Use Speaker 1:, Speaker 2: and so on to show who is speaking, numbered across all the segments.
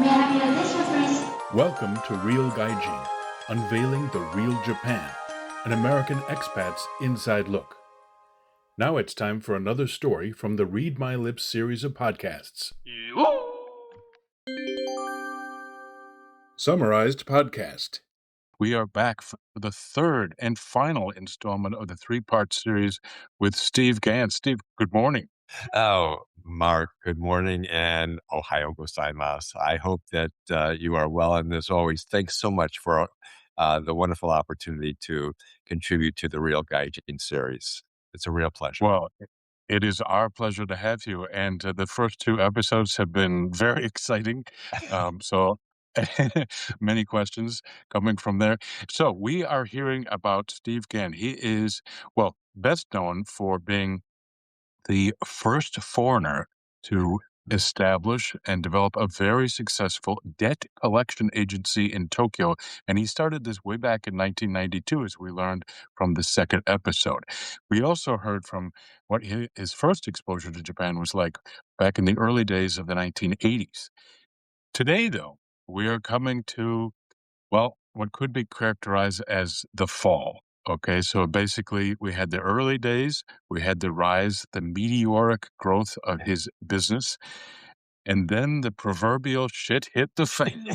Speaker 1: May I have your attention, please?
Speaker 2: Welcome to Real Gaijin, unveiling the real Japan, an American expat's inside look. Now it's time for another story from the Read My Lips series of podcasts. Summarized Podcast. We are back for the third and final installment of the three-part series with Steve Gans. Steve, good morning.
Speaker 3: Oh, Mark, good morning and Ohio gozaimasu. I hope that you are well. And as always, thanks so much for the wonderful opportunity to contribute to the Real Gaijin series. It's a real pleasure.
Speaker 2: Well, it is our pleasure to have you. And the first two episodes have been very exciting. So many questions coming from there. So we are hearing about Steve Gann. He is, well, best known for being the first foreigner to establish and develop a very successful debt collection agency in Tokyo. And he started this way back in 1992, as we learned from the second episode. We also heard from what his first exposure to Japan was like back in the early days of the 1980s. Today, though, we are coming to, well, what could be characterized as the fall. Okay, so basically we had the early days, we had the rise, the meteoric growth of his business, and then the proverbial shit hit the fan.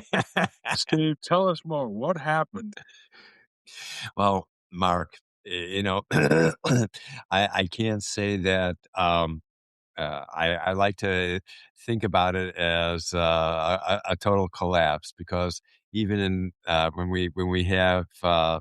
Speaker 2: Steve, tell us more. What happened?
Speaker 3: Well, Mark, I can't say that. I like to think about it as a total collapse, because even in when we have uh,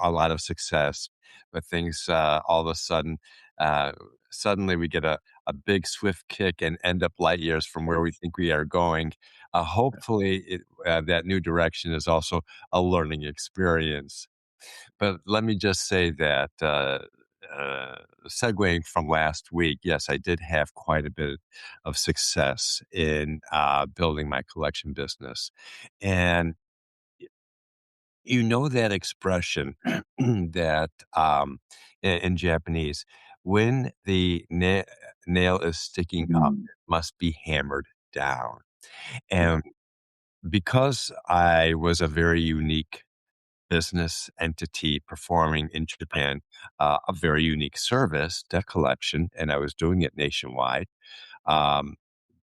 Speaker 3: a lot of success, but things all of a sudden, uh, suddenly we get a big swift kick and end up light years from where we think we are going. Hopefully, that new direction is also a learning experience. But let me just say that, segueing from last week, yes, I did have quite a bit of success in building my collection business. And you know that expression that in Japanese, when the nail is sticking up, it must be hammered down. And because I was a very unique business entity performing in Japan a very unique service, debt collection, and I was doing it nationwide, um,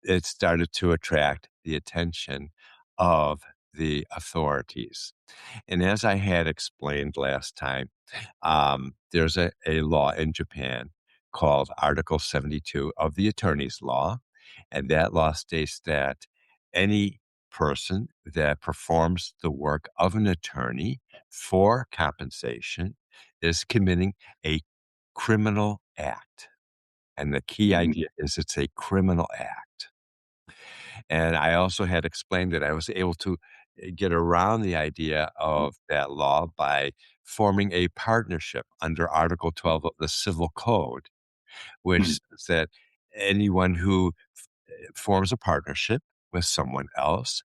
Speaker 3: it started to attract the attention of the authorities. And as I had explained last time, there's a law in Japan called Article 72 of the Attorney's Law. And that law states that any person that performs the work of an attorney for compensation is committing a criminal act. And the key idea is it's a criminal act. And I also had explained that I was able to get around the idea of that law by forming a partnership under Article 12 of the Civil Code, which says that anyone who forms a partnership with someone else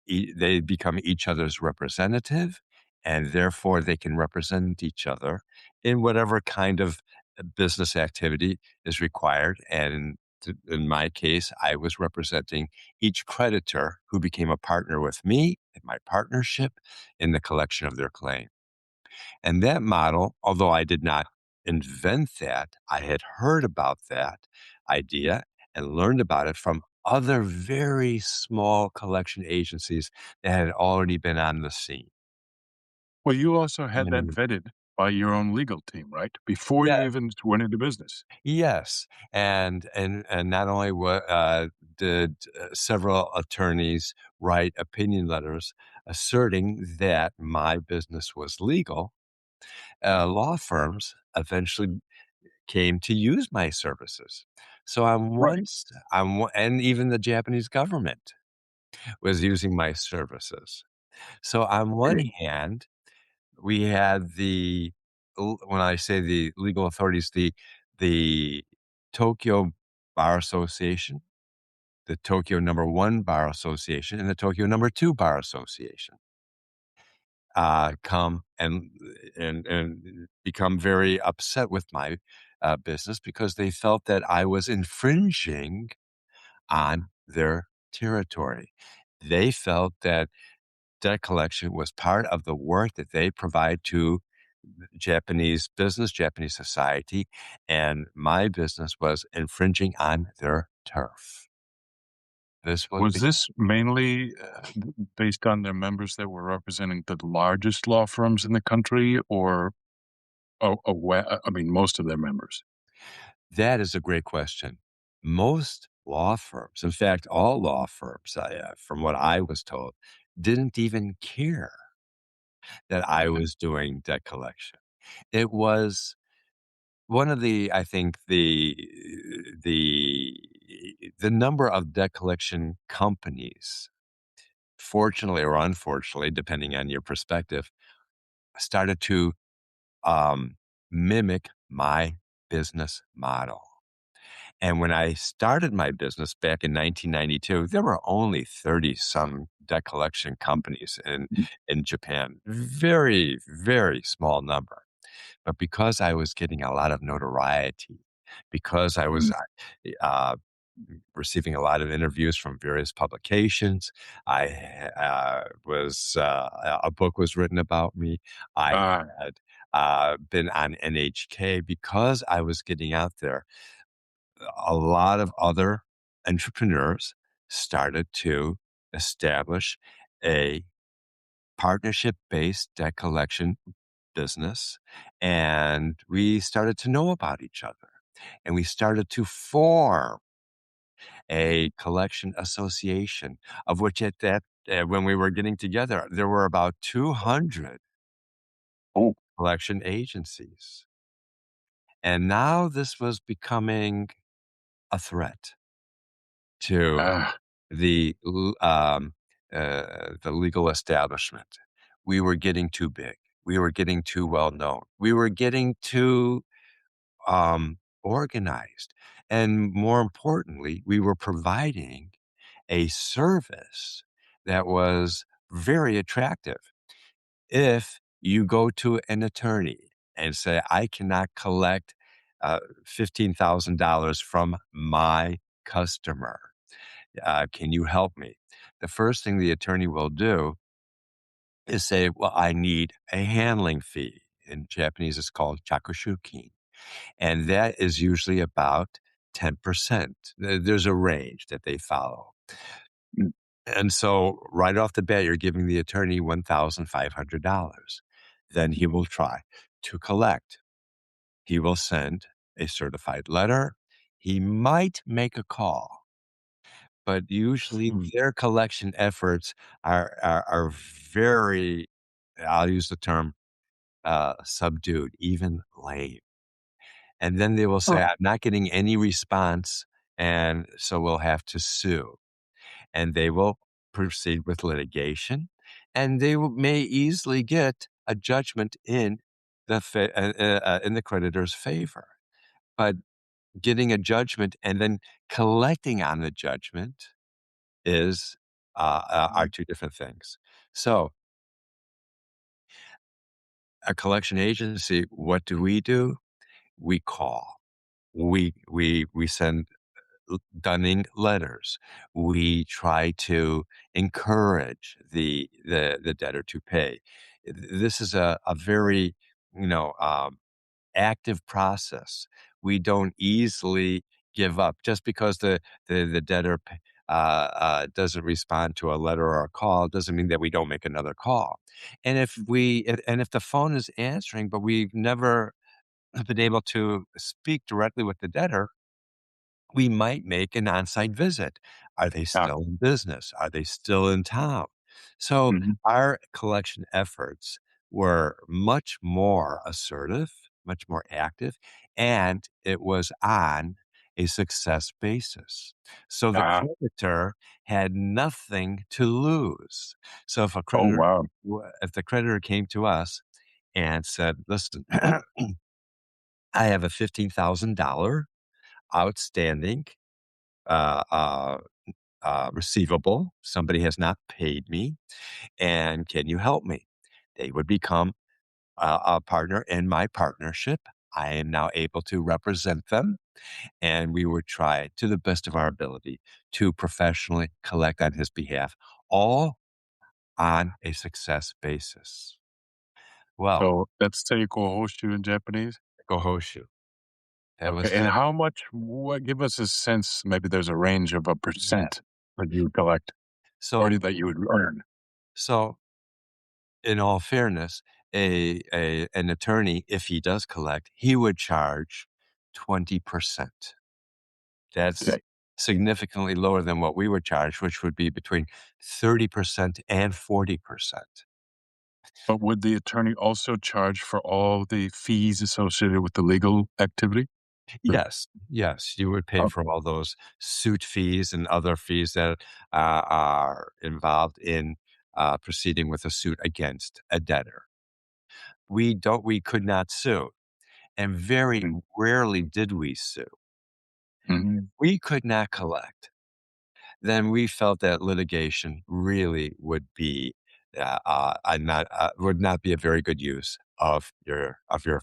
Speaker 3: they become each other's representative, and therefore they can represent each other in whatever kind of business activity is required. And in my case, I was representing each creditor who became a partner with me in my partnership in the collection of their claim. And that model, although I did not invent that, I had heard about that idea and learned about it from other very small collection agencies that had already been on the scene.
Speaker 2: Well, you also had that
Speaker 3: And
Speaker 2: vetted by your own legal team, right? Before you
Speaker 3: yeah,
Speaker 2: even went into business.
Speaker 3: yes, and not only did several attorneys write opinion letters asserting that my business was legal, law firms eventually came to use my services. So
Speaker 2: Right.
Speaker 3: and even the Japanese government was using my services. So on one hand, we had when I say the legal authorities, the Tokyo Bar Association, the Tokyo number 1 Bar Association, and the Tokyo number 2 Bar Association come and become very upset with my business, because they felt that I was infringing on their territory. They felt that debt collection was part of the work that they provide to Japanese business, Japanese society, and my business was infringing on their turf. This was
Speaker 2: Was
Speaker 3: be
Speaker 2: this mainly, based on their members that were representing the largest law firms in the country or I mean, most of their members?
Speaker 3: That is a great question. Most law firms, in fact, all law firms, from what I was told, didn't even care that I
Speaker 2: Okay.
Speaker 3: was doing debt collection. It was one of the I think the the number of debt collection companies, fortunately or unfortunately, depending on your perspective, started to, mimic my business model. And when I started my business back in 1992, there were only 30 some debt collection companies in Japan. Very, very small number. But because I was getting a lot of notoriety, because I was
Speaker 2: Mhm.
Speaker 3: uh, receiving a lot of interviews from various publications, a book was written about me. I
Speaker 2: Ah,
Speaker 3: had been on NHK because I was getting out there. A lot of other entrepreneurs started to establish a partnership-based debt collection business, and we started to know about each other, and we started to form a collection association, of which at that when we were getting together, there were about 200
Speaker 2: oh,
Speaker 3: collection agencies, and now this was becoming a threat to
Speaker 2: ah,
Speaker 3: the the legal establishment. We were getting too big. We were getting too well known. We were getting too organized. And more importantly, we were providing a service that was very attractive. If you go to an attorney and say, I cannot collect $15,000 from my customer, can you help me? The first thing the attorney will do is say, well, I need a handling fee. In Japanese, it's called chakushukin. And that is usually about 10%. There's a range that they follow.
Speaker 2: mm,
Speaker 3: And so right off the bat, you're giving the attorney $1,500. Then he will try to collect. He will send a certified letter. He might make a call, but usually
Speaker 2: mm.
Speaker 3: their collection efforts are very, I'll use the term, subdued, even lame. And then they will
Speaker 2: Huh.
Speaker 3: say, "I'm not getting any response, and so we'll have to sue." And they will proceed with litigation, and they may easily get a judgment in the creditor's favor. But getting a judgment and then collecting on the judgment is are
Speaker 2: Mhm.
Speaker 3: two different things. So, a collection agency, what do? We call. We send dunning letters. We try to encourage the debtor to pay. This is a very, you know, active process. We don't easily give up just because the debtor doesn't respond to a letter or a call doesn't mean that we don't make another call. And if the phone is answering, but we've never been able to speak directly with the debtor, we might make an on-site visit. Are they
Speaker 2: Ah,
Speaker 3: still in business? Are they still in town? So
Speaker 2: mhm.
Speaker 3: our collection efforts were much more assertive, much more active, and it was on a success basis. So the
Speaker 2: Ah,
Speaker 3: creditor had nothing to lose. So
Speaker 2: oh, wow.
Speaker 3: if the creditor came to us and said, "Listen, I have a $15,000 outstanding uh, uh, receivable. Somebody has not paid me, and can you help me?" They would become a partner in my partnership. I am now able to represent them. and we would try to the best of our ability to professionally collect on his behalf, all on a success basis. Well,
Speaker 2: So that's Seiko Hoshu in Japanese?
Speaker 3: Gohoshu. That was
Speaker 2: Okay, and how much what give us a sense, maybe there's a range of a
Speaker 3: yeah.
Speaker 2: percent that you would collect
Speaker 3: So
Speaker 2: or that you would earn.
Speaker 3: so in all fairness, an attorney, if he does collect, he would charge 20%. That's
Speaker 2: Okay.
Speaker 3: significantly lower than what we would charge, which would be between 30% and 40%.
Speaker 2: But would the attorney also charge for all the fees associated with the legal activity? Or
Speaker 3: Yes, yes, you would pay
Speaker 2: oh,
Speaker 3: for all those suit fees and other fees that are involved in proceeding with a suit against a debtor. We could not sue, and very
Speaker 2: mm,
Speaker 3: rarely did we sue.
Speaker 2: mhm.
Speaker 3: We could not collect. Then we felt that litigation really would be not would not be a very good use of your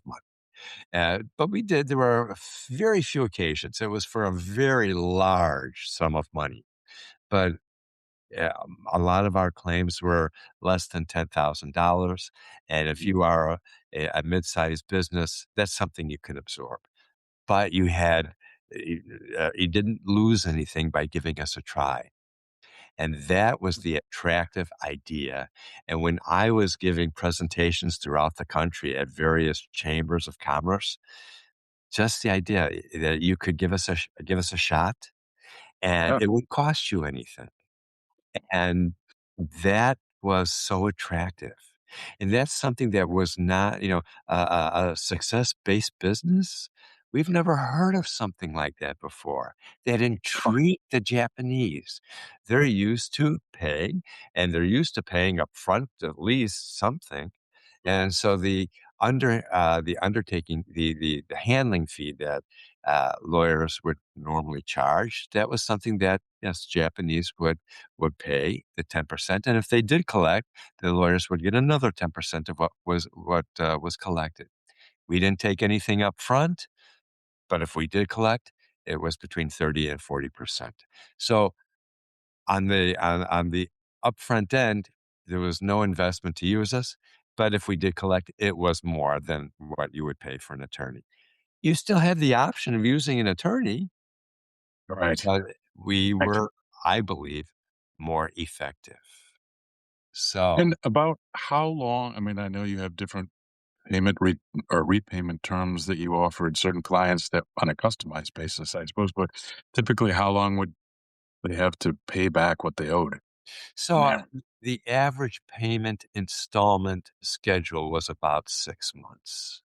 Speaker 3: money. But we did. There were very few occasions. It was for a very large sum of money, but a lot of our claims were less than $10,000. And if you are a mid-sized business, that's something you can absorb. But you didn't lose anything by giving us a try. And that was the attractive idea. And when I was giving presentations throughout the country at various chambers of commerce, just the idea that you could give us a shot and
Speaker 2: Yeah,
Speaker 3: it would cost you anything. And that was so attractive. And that's something that was not, a success-based business. We've never heard of something like that before that
Speaker 2: oh,
Speaker 3: intrigued the Japanese. They're used to paying, and they're used to paying up front at least something. And so the undertaking, the handling fee that lawyers would normally charge, that was something that yes, Japanese would pay the 10%, and if they did collect, the lawyers would get another 10% of what was collected. We didn't take anything up front, but if we did collect, it was between 30 and 40%. So on the upfront end, there was no investment to use us, but if we did collect, it was more than what you would pay for an attorney. You still had the option of using an attorney,
Speaker 2: right.
Speaker 3: but we
Speaker 2: Thank you.
Speaker 3: were, I believe, more effective. So,
Speaker 2: And about how long I mean, I know you have different payment re or repayment terms that you offered certain clients that on a customized basis, I suppose, but typically, how long would they have to pay back what they owed
Speaker 3: so
Speaker 2: on
Speaker 3: uh,
Speaker 2: average?
Speaker 3: the average payment installment schedule was about 6 months.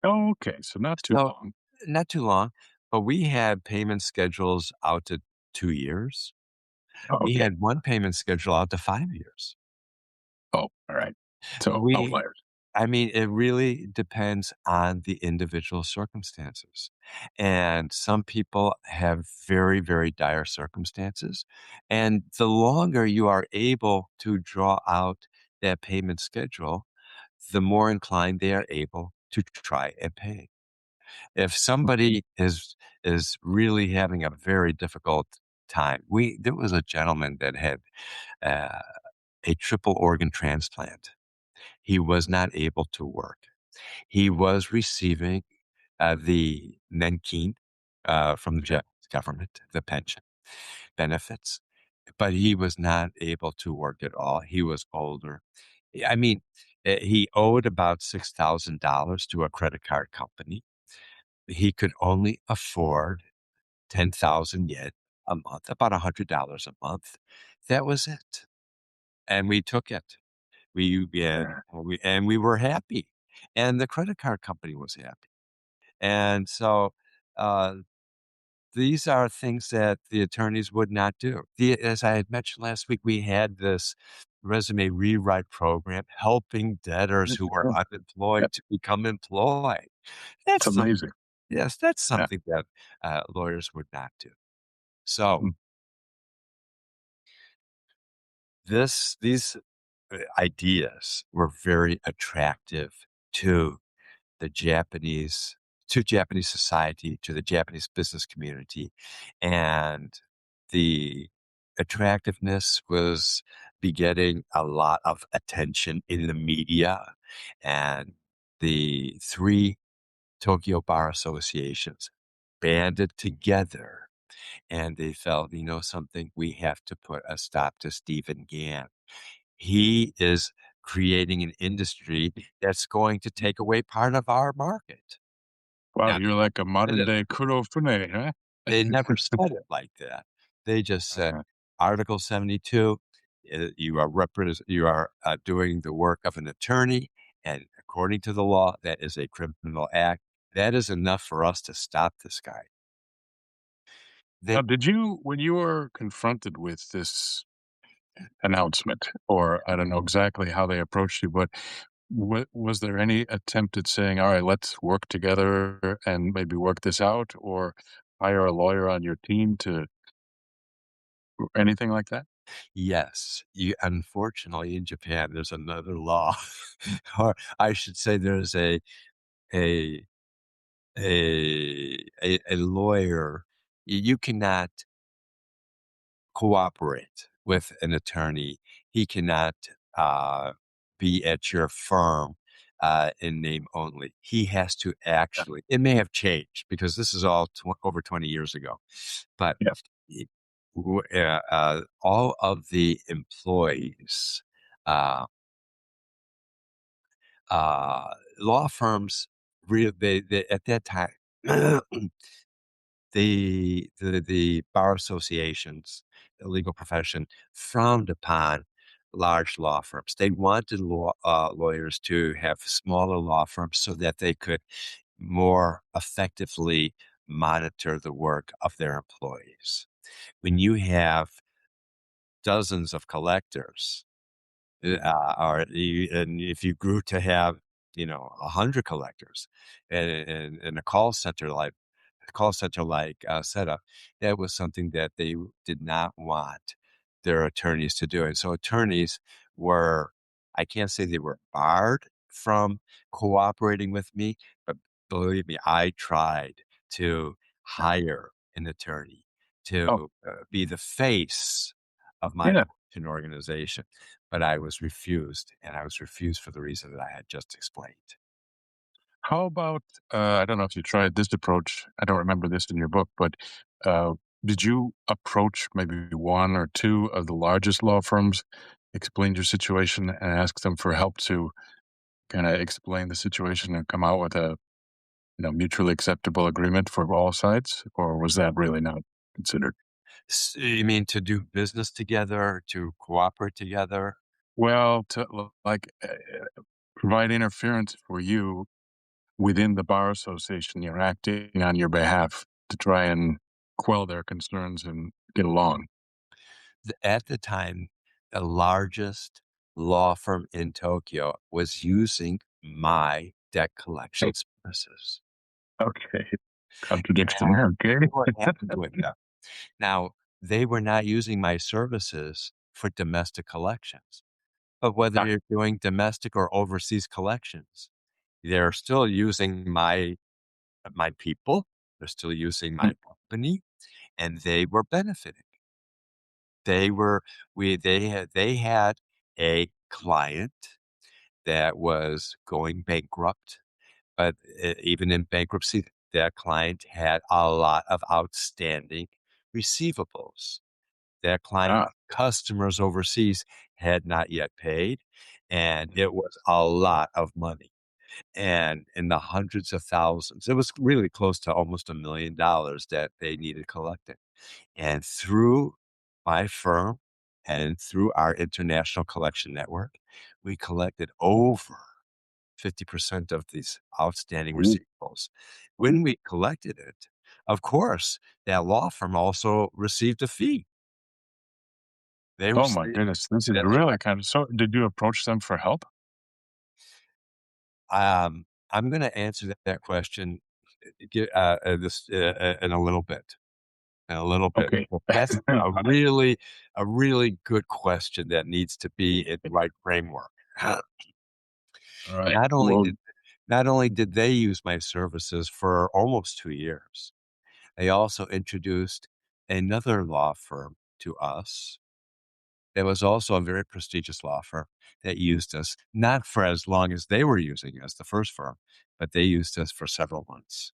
Speaker 2: Oh, okay, so not too
Speaker 3: So
Speaker 2: long.
Speaker 3: not too long, but we had payment schedules out to 2 years.
Speaker 2: Oh,
Speaker 3: We
Speaker 2: okay.
Speaker 3: had one payment schedule out to 5 years.
Speaker 2: Oh, alright. So,
Speaker 3: We
Speaker 2: outliers.
Speaker 3: I mean, it really depends on the individual circumstances. And some people have very, very dire circumstances. And the longer you are able to draw out that payment schedule, the more inclined they are able to try and pay. If somebody is really having a very difficult time, we there was a gentleman that had uh, a triple organ transplant. He was not able to work. He was receiving, the Nenkin, from the
Speaker 2: Okay.
Speaker 3: Japanese government, the pension benefits, but he was not able to work at all. He was older. I mean, he owed about $6,000 to a credit card company. He could only afford 10,000 yen a month, about $100 a month. That was it, and we took it.
Speaker 2: Yeah.
Speaker 3: We were happy, and the credit card company was happy. And so, uh, these are things that the attorneys would not do. As I had mentioned last week, we had this resume rewrite program helping debtors who were
Speaker 2: Yeah,
Speaker 3: unemployed to become employed.
Speaker 2: it's
Speaker 3: That's some
Speaker 2: amazing.
Speaker 3: Yes, that's
Speaker 2: Yeah.
Speaker 3: something that, lawyers would not do. So,
Speaker 2: Mm.
Speaker 3: these, ideas were very attractive to the Japanese to Japanese society, to the Japanese business community, and the attractiveness was begetting a lot of attention in the media, and the 3 Tokyo bar associations banded together, and they felt, "You know something? We have to put a stop to Stephen Gann. He is creating an industry that's going to take away part of our market."
Speaker 2: Wow,
Speaker 3: Now,
Speaker 2: you're like a
Speaker 3: they
Speaker 2: modern day Kurofune, huh?
Speaker 3: they never said it like that. They just said,
Speaker 2: Uh,
Speaker 3: "Article 72, you are, doing the work of an attorney, and according to the law, that is a criminal act. That is enough for us to stop this guy." They
Speaker 2: now, did you when you were confronted with this announcement, or I don't know exactly how they approached you, but was there any attempt at saying, "All right, let's work together and maybe work this out," or hire a lawyer on your team to or anything like that?
Speaker 3: Yes, you unfortunately, in Japan, there's another law, or I should say there's a a lawyer. You cannot cooperate with an attorney. He cannot, uh, be at your firm, in name only. He has to
Speaker 2: Yeah,
Speaker 3: actually it may have changed because this is all over 20 years ago, but
Speaker 2: yeah.
Speaker 3: it all of the employees, uh, uh, law firms, they at that time the bar associations, the legal profession frowned upon large law firms. They wanted lawyers to have smaller law firms so that they could more effectively monitor the work of their employees. When you have dozens of collectors, and if you grew to have, 100 collectors in a call center like setup, that was something that they did not want their attorneys to do. And so attorneys were, I can't say they were barred from cooperating with me, but believe me, I tried to hire an attorney
Speaker 2: Oh,
Speaker 3: to be the face of my
Speaker 2: yeah.
Speaker 3: an organization, but I was refused, and I was refused for the reason that I had just explained.
Speaker 2: How about, I don't know if you tried this approach. I don't remember this in your book, but uh, did you approach maybe one or two of the largest law firms, explain your situation, and ask them for help to kind of explain the situation and come out with a mutually acceptable agreement for all sides, or was that really not considered?
Speaker 3: You mean to do business together, to cooperate together?
Speaker 2: Well, to like provide interference for you within the bar association, you're acting on your behalf to try and quell their concerns and get along.
Speaker 3: At the time, the largest law firm in Tokyo was using my debt collection services,
Speaker 2: Okay.
Speaker 3: and
Speaker 2: Contradiction. Okay.
Speaker 3: what happened with them? Now, they were not using my services for domestic collections, but whether
Speaker 2: Ah,
Speaker 3: you're doing domestic or overseas collections, they're still using my people, they're still using
Speaker 2: mm,
Speaker 3: my company, and they were benefiting. They were they had a client that was going bankrupt, but even in bankruptcy, that client had a lot of outstanding receivables. That client's
Speaker 2: ah,
Speaker 3: customers overseas had not yet paid, and it was a lot of money. And in the hundreds of thousands, it was really close to almost $1,000,000 that they needed collecting. And through my firm and through our international collection network, we collected over 50% of these outstanding
Speaker 2: ooh.
Speaker 3: receivables. When we collected it, of course, that law firm also received a fee. They
Speaker 2: Oh my
Speaker 3: received
Speaker 2: goodness. This is
Speaker 3: that's
Speaker 2: really
Speaker 3: right.
Speaker 2: kind of so did you approach them for help?
Speaker 3: I'm gonna answer that question, in a little bit. In a little bit.
Speaker 2: Okay.
Speaker 3: Well, that's a really good question that needs to be in the right framework.
Speaker 2: All right.
Speaker 3: Not only
Speaker 2: Well,
Speaker 3: did not only did they use my services for almost 2 years, they also introduced another law firm to us that was also a very prestigious law firm that used us, not for as long as they were using us, the first firm, but they used us for several months.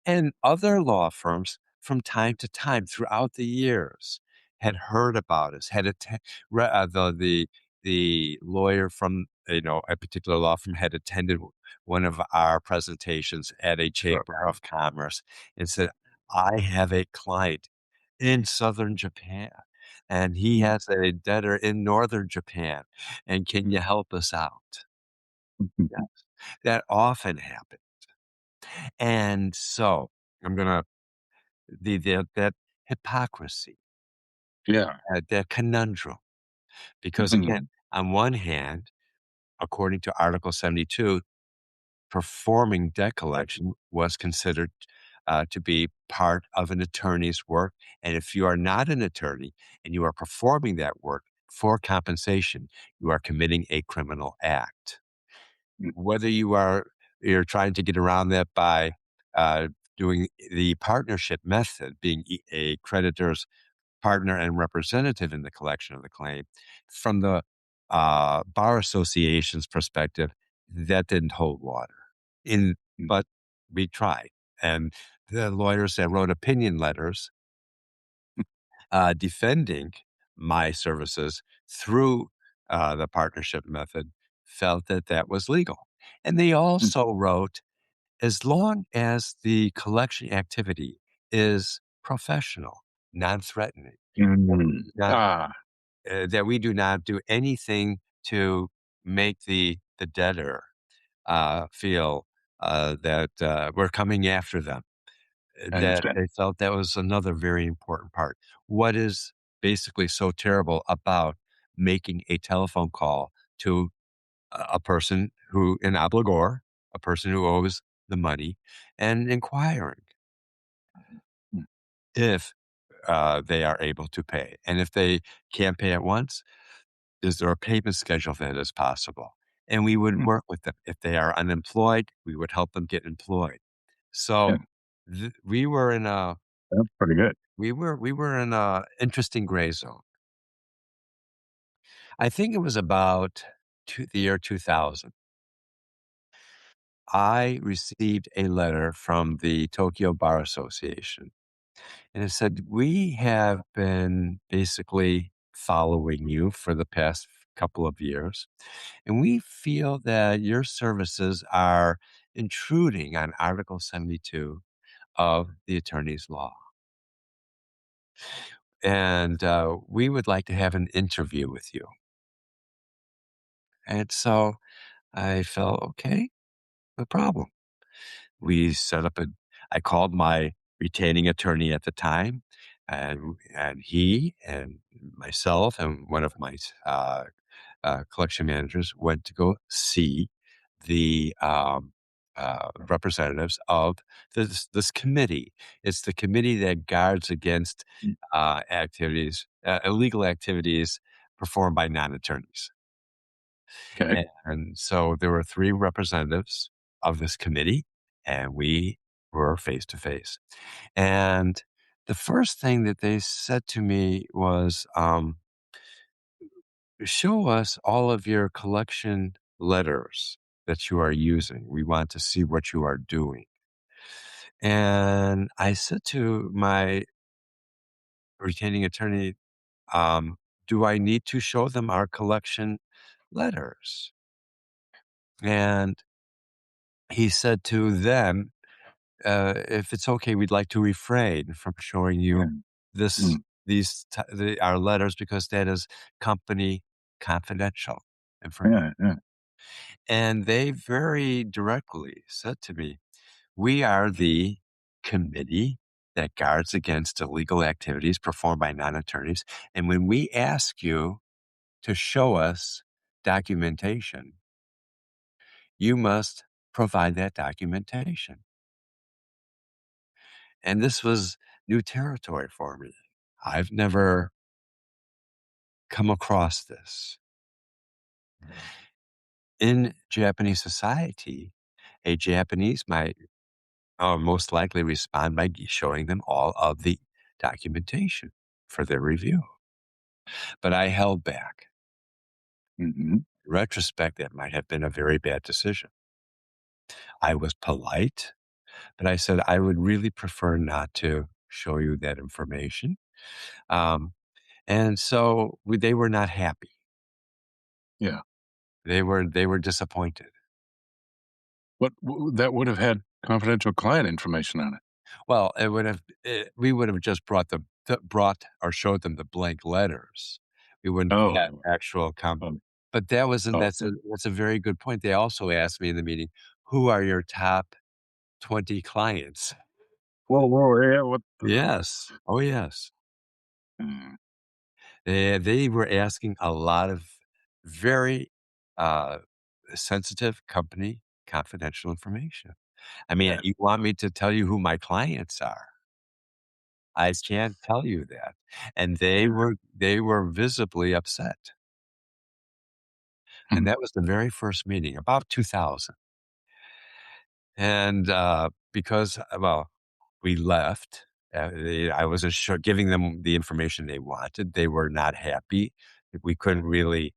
Speaker 3: And other law firms from time to time throughout the years had heard about us, had the lawyer from, a particular law firm had attended one of our presentations at a
Speaker 2: Sure.
Speaker 3: chamber of commerce and said, "I have a client in Southern Japan, and he
Speaker 2: Mm,
Speaker 3: has a debtor in Northern Japan, and can you help us out?" Yes,
Speaker 2: mhm.
Speaker 3: that often happens. And so I'm gonna that hypocrisy,
Speaker 2: Yeah.
Speaker 3: that conundrum, because again,
Speaker 2: Mhm.
Speaker 3: on one hand, according to Article 72, performing debt collection was considered to be part of an attorney's work. And if you are not an attorney and you are performing that work for compensation, you are committing a criminal act.
Speaker 2: Mm,
Speaker 3: Whether you're trying to get around that by uh, doing the partnership method, being a creditor's partner and representative in the collection of the claim. From the bar association's perspective, that didn't hold water. In
Speaker 2: mm,
Speaker 3: but we tried, and the lawyers that wrote opinion letters defending my services through the partnership method felt that that was legal, and they
Speaker 2: mm,
Speaker 3: also wrote, as long as the collection activity is professional, non-threatening,
Speaker 2: mm.
Speaker 3: not
Speaker 2: Ah,
Speaker 3: that we do not do anything to make the debtor feel that we're coming after them.
Speaker 2: I
Speaker 3: That
Speaker 2: understand.
Speaker 3: they felt that was another very important part. What is basically so terrible about making a telephone call to a person who, an obligor, a person who owes the money, and inquiring
Speaker 2: Mm,
Speaker 3: if they are able to pay, and if they can't pay at once, is there a payment schedule that is possible? And we would
Speaker 2: mm.
Speaker 3: work with them. If they are unemployed, we would help them get employed. So
Speaker 2: Yeah,
Speaker 3: we were in a
Speaker 2: that's pretty good.
Speaker 3: we were in a interesting gray zone. I think it was about the year 2000. I received a letter from the Tokyo Bar Association, and it said, "We have been basically following you for the past couple of years. And we feel that your services are intruding on Article 72 of the attorney's law. And we would like to have an interview with you." And so I felt, okay, no problem. We set up I called my retaining attorney at the time, and he and myself and one of my collection managers went to go see the representatives of this committee. It's the committee that guards against
Speaker 2: Mm,
Speaker 3: illegal activities performed by non-attorneys.
Speaker 2: okay.
Speaker 3: And so there were 3 representatives of this committee, and we were face to face. And the first thing that they said to me was, "Show us all of your collection letters that you are using. We want to see what you are doing." And I said to my retaining attorney, um, "Do I need to show them our collection letters?" And he said to them, "If it's okay, we'd like to refrain from showing you
Speaker 2: Yeah.
Speaker 3: this
Speaker 2: Mm,
Speaker 3: our letters because that is company confidential information."
Speaker 2: yeah, yeah.
Speaker 3: And they very directly said to me, "We are the committee that guards against illegal activities performed by non-attorneys. And when we ask you to show us documentation, you must provide that documentation." And this was new territory for me. I've never come across this. In Japanese society, a Japanese might most likely respond by showing them all of the documentation for their review. But I held back.
Speaker 2: Mhm.
Speaker 3: In retrospect, that might have been a very bad decision. I was polite, but I said, I would really prefer not to show you that information. Um, and so they were not happy.
Speaker 2: Yeah.
Speaker 3: They were disappointed.
Speaker 2: But that would have had confidential client information on it.
Speaker 3: Well, we would have just brought or showed them the blank letters. We wouldn't have had
Speaker 2: Oh,
Speaker 3: actual
Speaker 2: um,
Speaker 3: but that wasn't
Speaker 2: oh,
Speaker 3: that's a very good point. They also asked me in the meeting, "Who are your top 20 clients?"
Speaker 2: whoa, whoa, yeah, what the
Speaker 3: Yes. Oh, yes.
Speaker 2: Mm,
Speaker 3: They were asking a lot of very, uh, sensitive company confidential information. I mean,
Speaker 2: yeah,
Speaker 3: you want me to tell you who my clients are? I can't tell you that. And they were visibly upset. And
Speaker 2: mhm,
Speaker 3: that was the very first meeting, about 2000. And, because, well, we left, I wasn't sure giving them the information they wanted. They were not happy. We couldn't really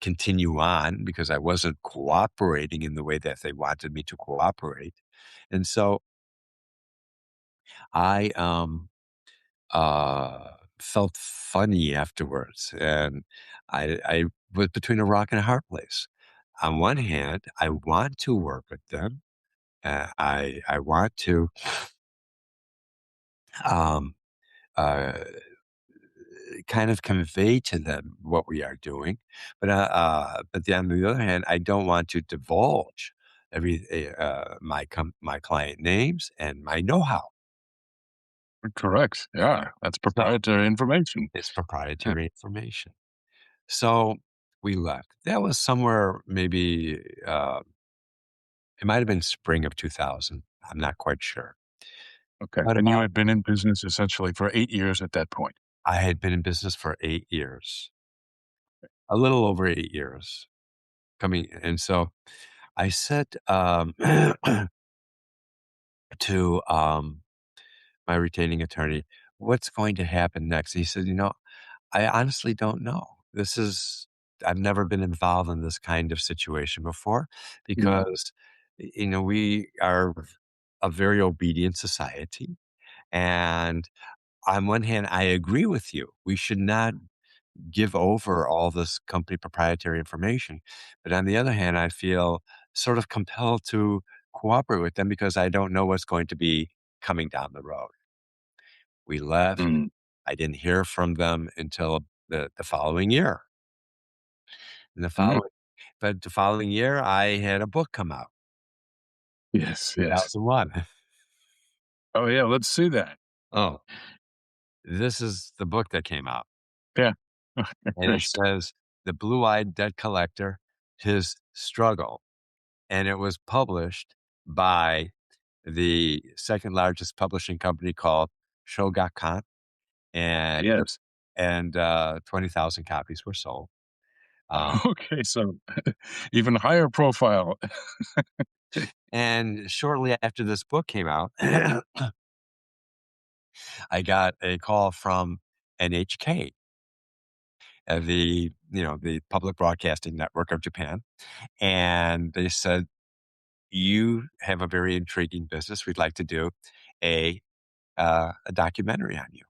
Speaker 3: continue on because I wasn't cooperating in the way that they wanted me to cooperate. And so I, felt funny afterwards, and I was between a rock and a hard place. On one hand, I want to work with them. I want to, um, uh, kind of convey to them what we are doing, but then on the other hand, I don't want to divulge my client names and my know-how.
Speaker 2: correct, yeah, that's
Speaker 3: So
Speaker 2: proprietary information.
Speaker 3: it's
Speaker 2: Yeah,
Speaker 3: proprietary information. So we left. That was somewhere maybe, it might have been spring of 2000. I'm not quite sure.
Speaker 2: okay,
Speaker 3: But
Speaker 2: and you
Speaker 3: about
Speaker 2: had been in business essentially for 8 years at that point.
Speaker 3: I had been in business for 8 years, a little over 8 years coming and so I said, to, my retaining attorney, "What's going to happen next?" He said, I honestly don't know. I've never been involved in this kind of situation before
Speaker 2: Yeah,
Speaker 3: because, we are a very obedient society. And on one hand, I agree with you. We should not give over all this company proprietary information. But on the other hand, I feel sort of compelled to cooperate with them because I don't know what's going to be coming down the road. We left.
Speaker 2: mm,
Speaker 3: I didn't hear from them until the following year. And
Speaker 2: mm,
Speaker 3: the following year, I had a book come out,
Speaker 2: yes, yes.
Speaker 3: 2001.
Speaker 2: Oh, yeah, let's see that.
Speaker 3: Oh, this is the book that came out.
Speaker 2: Yeah,
Speaker 3: And it
Speaker 2: great.
Speaker 3: says, The Blue-Eyed Debt Collector, His Struggle. And it was published by the second largest publishing company called Shogakukan, and
Speaker 2: Yes.
Speaker 3: 20,000 copies were sold. Um,
Speaker 2: Okay, so even higher profile.
Speaker 3: and shortly after this book came out, I got a call from NHK, the public broadcasting network of Japan, and they said, "You have a very intriguing business. We'd like to do a a documentary on you."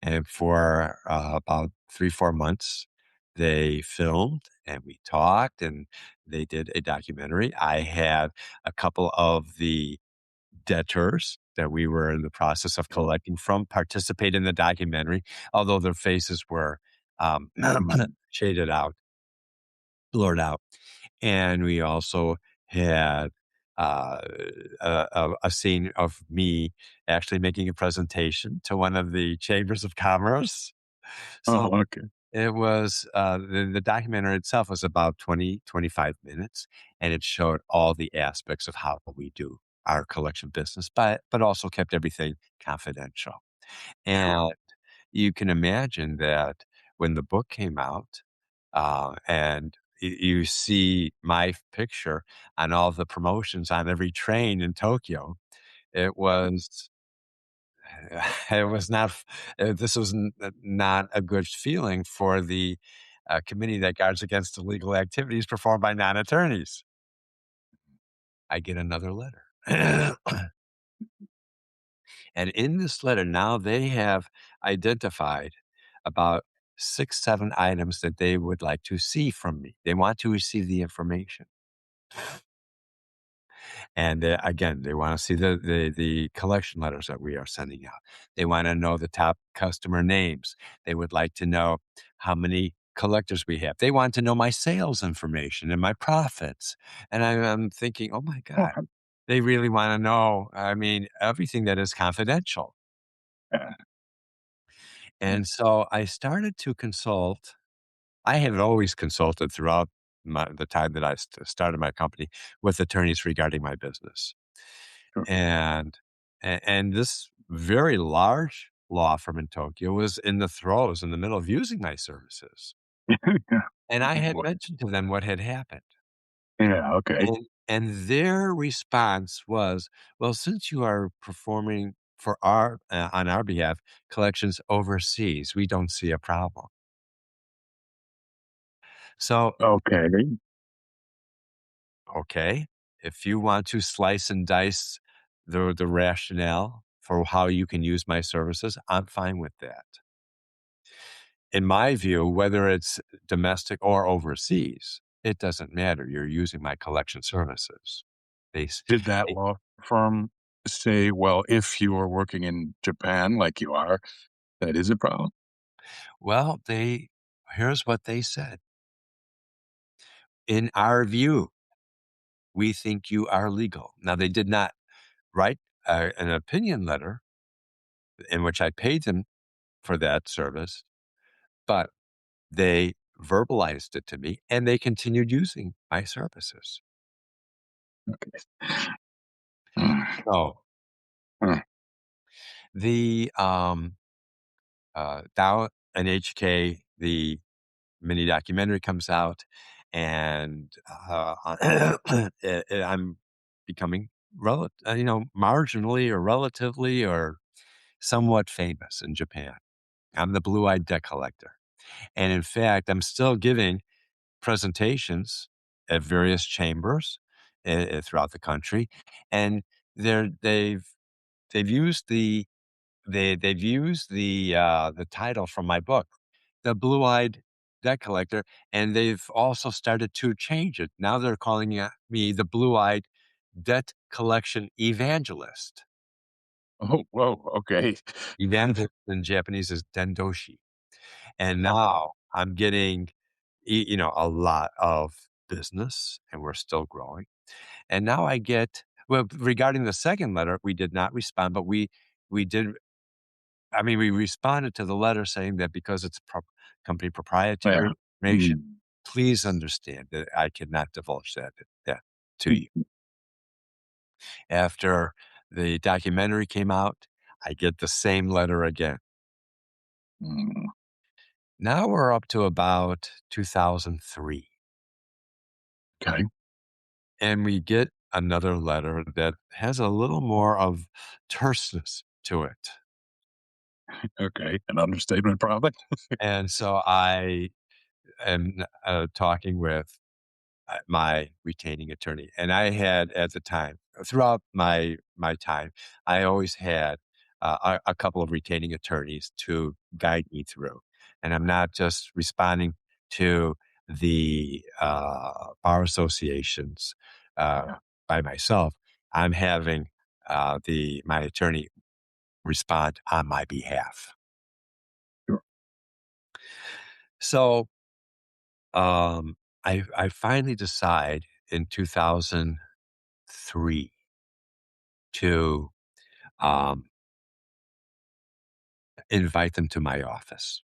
Speaker 3: And for about 3, 4 months, they filmed and we talked and they did a documentary. I had a couple of the debtors that we were in the process of collecting from participate in the documentary, although their faces were
Speaker 2: Mhm.
Speaker 3: shaded out, blurred out. And we also had uh, a scene of me actually making a presentation to one of the chambers of commerce. So
Speaker 2: Oh, okay.
Speaker 3: it was the documentary itself was about 20, 25 minutes, and it showed all the aspects of how we do our collection business, but also kept everything confidential.
Speaker 2: Sure.
Speaker 3: And you can imagine that when the book came out, and you see my picture on all the promotions on every train in Tokyo. It was it was not this was not a good feeling for the committee that guards against illegal activities performed by non-attorneys. I get another letter. And in this letter, now they have identified about 6, 7 items that they would like to see from me. They want to receive the information. And, again, they wanna see the collection letters that we are sending out. They wanna know the top customer names. They would like to know how many collectors we have. They want to know my sales information and my profits. And I'm thinking, "Oh my god."
Speaker 2: Uh-huh.
Speaker 3: They really wanna know, I mean, everything that is confidential.
Speaker 2: Yeah.
Speaker 3: And so I started to consult. I had always consulted throughout the time that I started my company with attorneys regarding my business.
Speaker 2: Sure.
Speaker 3: And and this very large law firm in Tokyo was in the middle of using my services.
Speaker 2: Yeah.
Speaker 3: And I had
Speaker 2: Boy.
Speaker 3: mentioned to them what had happened.
Speaker 2: Yeah, okay.
Speaker 3: And their response was, "Well, since you are performing for our on our behalf collections overseas, we don't see a problem." So,
Speaker 2: Okay.
Speaker 3: okay, if you want to slice and dice the rationale for how you can use my services, I'm fine with that. In my view, whether it's domestic or overseas, it doesn't matter. You're using my collection services. They, s-
Speaker 2: Did that
Speaker 3: they-
Speaker 2: law firm say, "Well, if you are working in Japan like you are, that is a problem?"
Speaker 3: well, here's what they said. In our view, we think you are legal. Now, they did not write an opinion letter in which I paid them for that service, but they verbalized it to me and they continued using my services.
Speaker 2: Okay. Mm,
Speaker 3: So
Speaker 2: mm,
Speaker 3: the Dow and HK, the mini documentary comes out, and I'm becoming marginally or relatively or somewhat famous in Japan. I'm the blue-eyed debt collector, and in fact, I'm still giving presentations at various chambers throughout the country, and they're, they've used they've used the title from my book, The Blue-Eyed Debt Collector, and they've also started to change it. Now they're calling me the Blue-Eyed Debt Collection Evangelist.
Speaker 2: oh, whoa, okay.
Speaker 3: Evangelist in Japanese is dendoshi. And now I'm getting, a lot of business, and we're still growing. And now I get, well, regarding the second letter, we did not respond, but we did. I mean, we responded to the letter saying that because it's company
Speaker 2: Yeah.
Speaker 3: proprietary information,
Speaker 2: Mm,
Speaker 3: please understand that I cannot divulge that to you.
Speaker 2: mm,
Speaker 3: After the documentary came out, I get the same letter again.
Speaker 2: mm,
Speaker 3: Now we're up to about 2003,
Speaker 2: okay,
Speaker 3: and we get another letter that has a little more of terseness to it.
Speaker 2: okay. An understatement, probably.
Speaker 3: And so I am talking with my retaining attorney. And I had at the time, throughout my time, I always had a couple of retaining attorneys to guide me through. And I'm not just responding to the bar associations uh,
Speaker 2: Yeah,
Speaker 3: by myself. I'm having the my attorney respond on my behalf.
Speaker 2: sure.
Speaker 3: So I finally decide in 2003 to um, invite them to my office,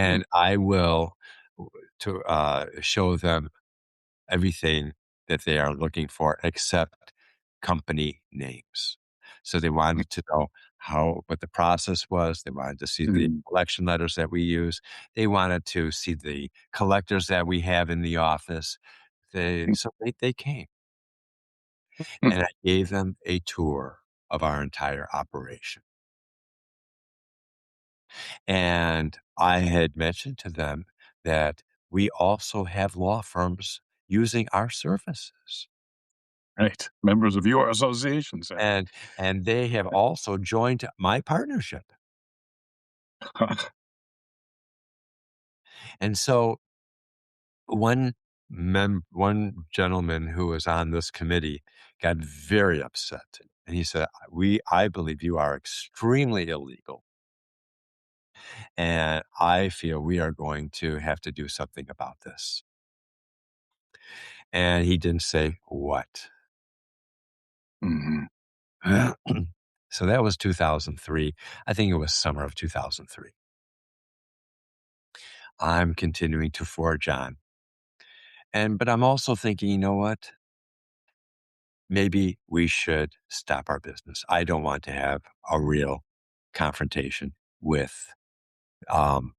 Speaker 2: Mm,
Speaker 3: and I will to show them everything that they are looking for except company names. So they
Speaker 2: mm,
Speaker 3: wanted to know how what the process was. They wanted to see the
Speaker 2: Mm,
Speaker 3: collection letters that we use. They wanted to see the collectors that we have in the office.
Speaker 2: mm,
Speaker 3: They came,
Speaker 2: mm.
Speaker 3: and I gave them a tour of our entire operation. And I had mentioned to them that we also have law firms using our services.
Speaker 2: Right. Members of your association said.
Speaker 3: And and they have also joined my partnership. And so one gentleman who was on this committee got very upset. And he said, I believe you are extremely illegal. And I feel we are going to have to do something about this. And he didn't say what.
Speaker 2: Mhm.
Speaker 3: So that was 2003. I think it was summer of 2003. I'm continuing to forge on. But I'm also thinking, you know what? Maybe we should stop our business. I don't want to have a real confrontation with um,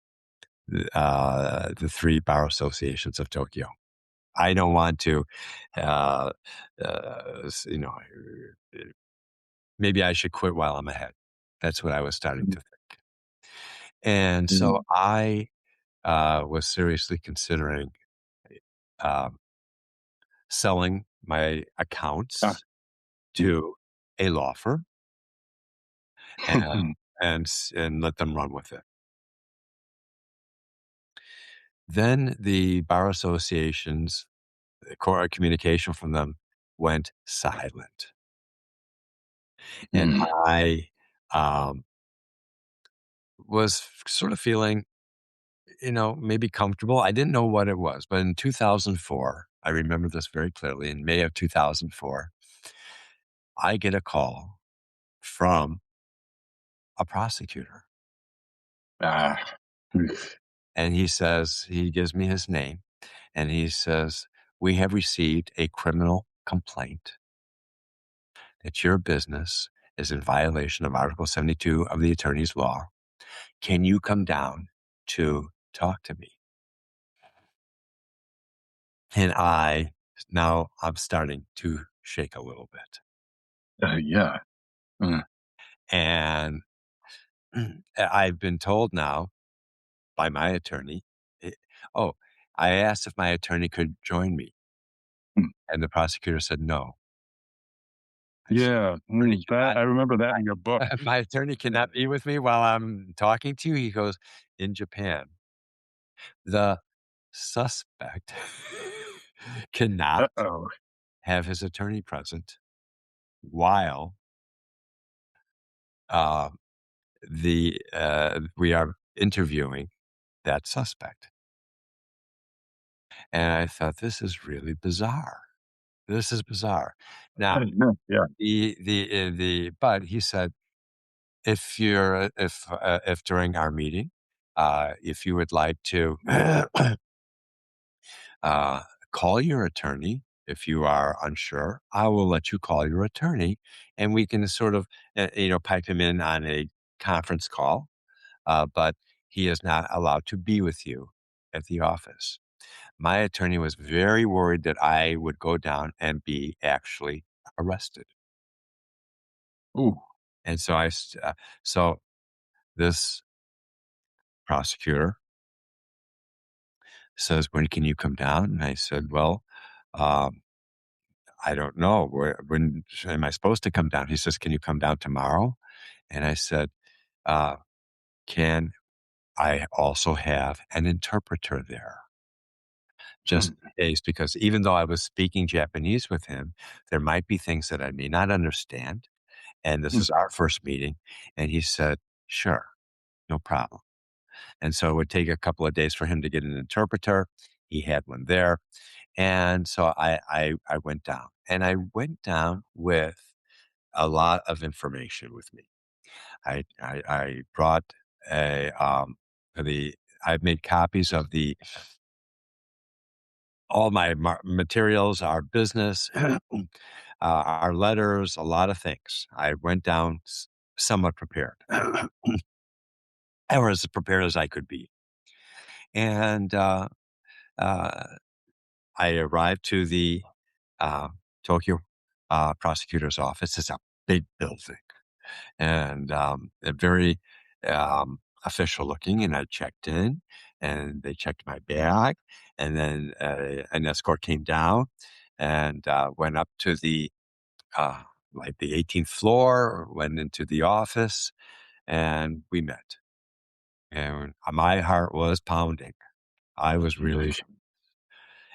Speaker 3: the three bar associations of Tokyo. I don't want to, uh, you know, maybe I should quit while I'm ahead. That's what I was starting
Speaker 2: Mm,
Speaker 3: to think. And so
Speaker 2: mm.
Speaker 3: I was seriously considering um, selling my
Speaker 2: Ah.
Speaker 3: accounts to a law firm and and let them run with it. Then the bar associations, the core communication from them went silent, and
Speaker 2: Mm.
Speaker 3: I um, was sort of feeling, maybe comfortable. I didn't know what it was, but in 2004, I remember this very clearly. In May of 2004, I get a call from a prosecutor.
Speaker 2: Ah.
Speaker 3: And he gives me his name and he says, "We have received a criminal complaint that your business is in violation of Article 72 of the attorney's law. Can you come down to talk to me?" And I'm starting to shake a little bit.
Speaker 2: Yeah. Uh,
Speaker 3: And I've been told now by my attorney, eh, oh, I asked if my attorney could join me.
Speaker 2: mm.
Speaker 3: And the prosecutor said, "No."
Speaker 2: Yeah.
Speaker 3: "Attorney
Speaker 2: That
Speaker 3: cannot
Speaker 2: I remember that in your book.
Speaker 3: My attorney
Speaker 2: Yeah.
Speaker 3: cannot be with me while I'm talking to you." He goes, "In Japan, the suspect cannot
Speaker 2: Uh-oh.
Speaker 3: have his attorney present while, uh, we are interviewing that suspect." And I thought, "This is really bizarre. This is bizarre." Now,
Speaker 2: Yeah.
Speaker 3: but he said, if during our meeting, if you would like to uh, call your attorney if you are unsure, I will let you call your attorney, and we can sort of pipe him in on a conference call. But he is not allowed to be with you at the office. My attorney was very worried that I would go down and be actually arrested,
Speaker 2: Ooh.
Speaker 3: and so this prosecutor says, "When can you come down?" And I said, "Well, um, I don't know. When am I supposed to come down?" He says, "Can you come down tomorrow?" And I said, uh, "Can I also have an interpreter there?" Just
Speaker 2: Mm,
Speaker 3: in case, because even though I was speaking Japanese with him, there might be things that I may not understand. And this
Speaker 2: mm,
Speaker 3: is our first meeting. And he said, "Sure, no problem." And so it would take a couple of days for him to get an interpreter. He had one there. And so I went down, and I went down with a lot of information with me. I brought a the I've made copies of the all my materials, our business, our letters, a lot of things. I went down. somewhat prepared, or as prepared as I could be. And uh, I arrived to the uh, Tokyo prosecutor's office. It's a big building and very official looking. And I checked in, and they checked my bag, and then an escort came down and went up to the uh, like the 18th floor, went into the office, and we met. And my heart was pounding. I was really,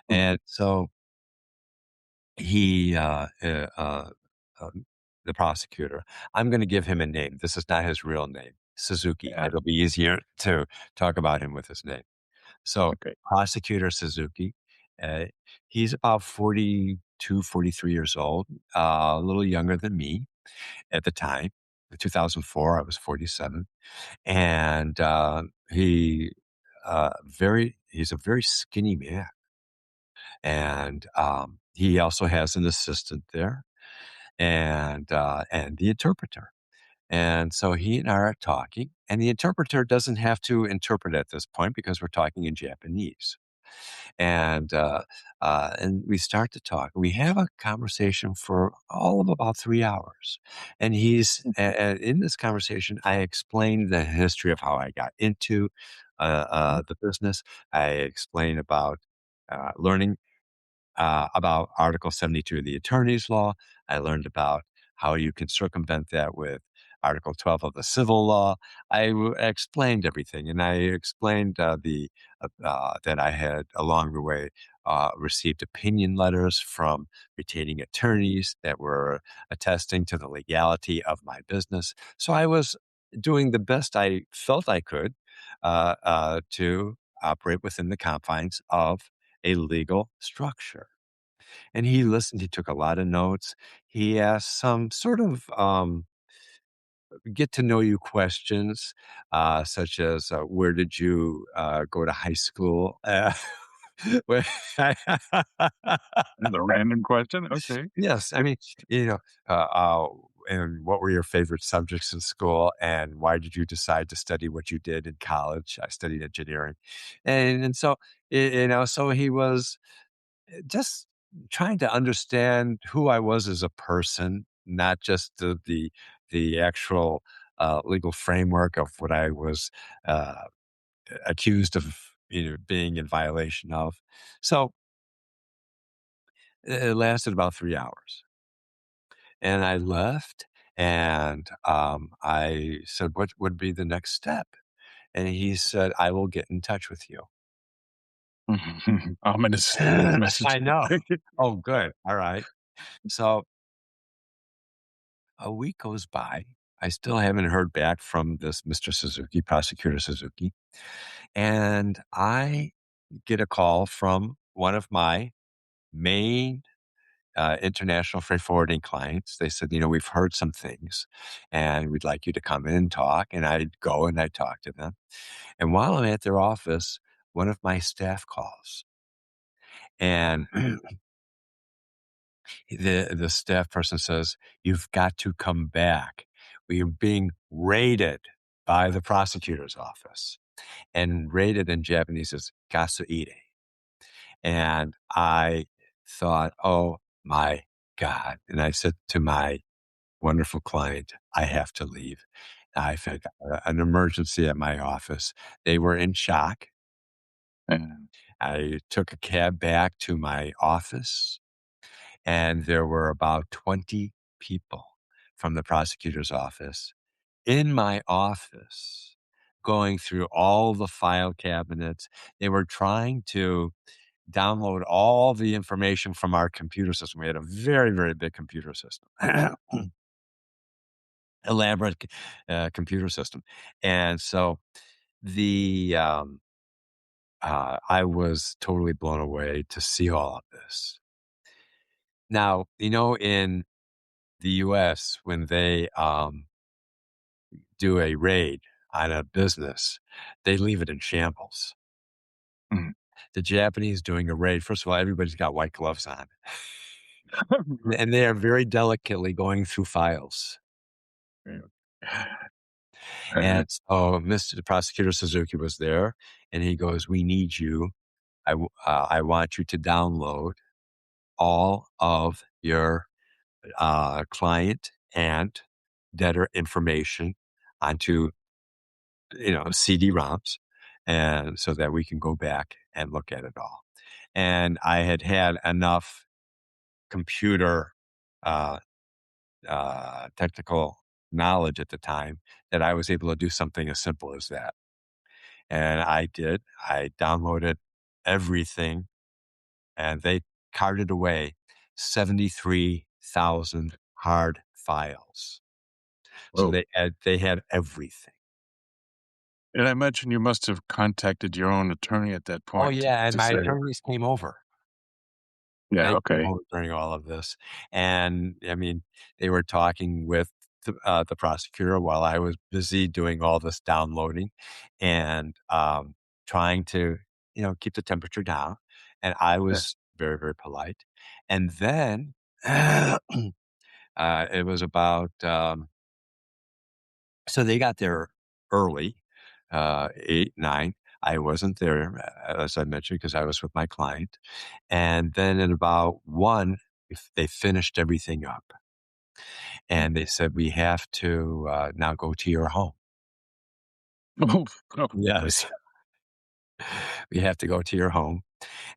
Speaker 3: and so he, the prosecutor, I'm going to give him a name. This is not his real name, Suzuki.
Speaker 2: Yeah.
Speaker 3: It'll be easier to talk about him with his name. So,
Speaker 2: Okay.
Speaker 3: Prosecutor Suzuki, uh, he's about 42, 43 years old, a little younger than me at the time. In 2004, I was 47. And he's a very skinny man. And he also has an assistant there and the interpreter. And so he and I are talking, and the interpreter doesn't have to interpret at this point because we're talking in Japanese. And and we start to talk. We have a conversation for all of about 3 hours, and in this conversation. I explained the history of how I got into the business. I explained about learning about Article 72 of the Attorney's Law. I learned about how you can circumvent that with Article 12 of the Civil Law. Explained everything, and I explained that I had along the way received opinion letters from retaining attorneys that were attesting to the legality of my business. So I was doing the best I felt I could to operate within the confines of a legal structure. And he listened, he took a lot of notes. He asked some sort of get to know you questions, such as where did you go to high school? Where-
Speaker 2: The random question? Okay.
Speaker 3: yes, I mean, you know, uh, uh, and what were your favorite subjects in school, and why did you decide to study what you did in college? I studied engineering, and so so he was just trying to understand who I was as a person, not just the actual legal framework of what I was uh, accused of, being in violation of. So it lasted about 3 hours, and I left, and I said, "What would be the next step?" And he said, "I will get in touch with you."
Speaker 2: Ominous
Speaker 3: I
Speaker 2: message.
Speaker 3: know. Oh, good. All right. So a week goes by. I still haven't heard back from this Mr. Suzuki, Prosecutor Suzuki. And I get a call from one of my main international freight forwarding clients. They said, we've heard some things and we'd like you to come in and talk. And I'd go and I'd talk to them. And while I'm at their office, one of my staff calls. And the staff person says, "You've got to come back. We are being raided by the prosecutor's office." And raided in Japanese is kasuire. And I thought, "Oh my God." And I said to my wonderful client, "I have to leave. I've had an emergency at my office." They were in shock.
Speaker 2: And
Speaker 3: I took a cab back to my office, and there were about 20 people from the prosecutor's office in my office going through all the file cabinets. They were trying to download all the information from our computer system. We had a very, very big computer system, elaborate computer system. And so I was totally blown away to see all of this. Now, in the US, when they do a raid on a business, they leave it in shambles.
Speaker 2: mm.
Speaker 3: The Japanese doing a raid, first of all, everybody's got white gloves on, and they are very delicately going through files.
Speaker 2: Uh,
Speaker 3: And so Mr. Prosecutor Suzuki was there, and he goes, "We need you. I want you to download all of your client and debtor information onto CD-ROMs, and so that we can go back and look at it all." And I had had enough computer uh, technical knowledge at the time that I was able to do something as simple as that. And I did. I downloaded everything, and they carted away 73,000 hard files. So
Speaker 2: oh,
Speaker 3: they had everything.
Speaker 2: and I imagine you must have contacted your own attorney at that
Speaker 3: Oh,
Speaker 2: point
Speaker 3: yeah, and
Speaker 2: to
Speaker 3: my
Speaker 2: say,
Speaker 3: attorneys came over.
Speaker 2: "Yeah,
Speaker 3: They came
Speaker 2: okay,
Speaker 3: over during all of this, and, I mean, they were talking with the prosecutor while I was busy doing all this downloading and, trying to, keep the temperature down, and I
Speaker 2: yeah,
Speaker 3: was very, very polite. And then, it was about, so they got there early, 8, 9. I wasn't there, as I mentioned, because I was with my client. And then at about 1, if they finished everything up, and they said, "We have to, now go to your home."
Speaker 2: oh, oh,
Speaker 3: Yes. "We have to go to your home."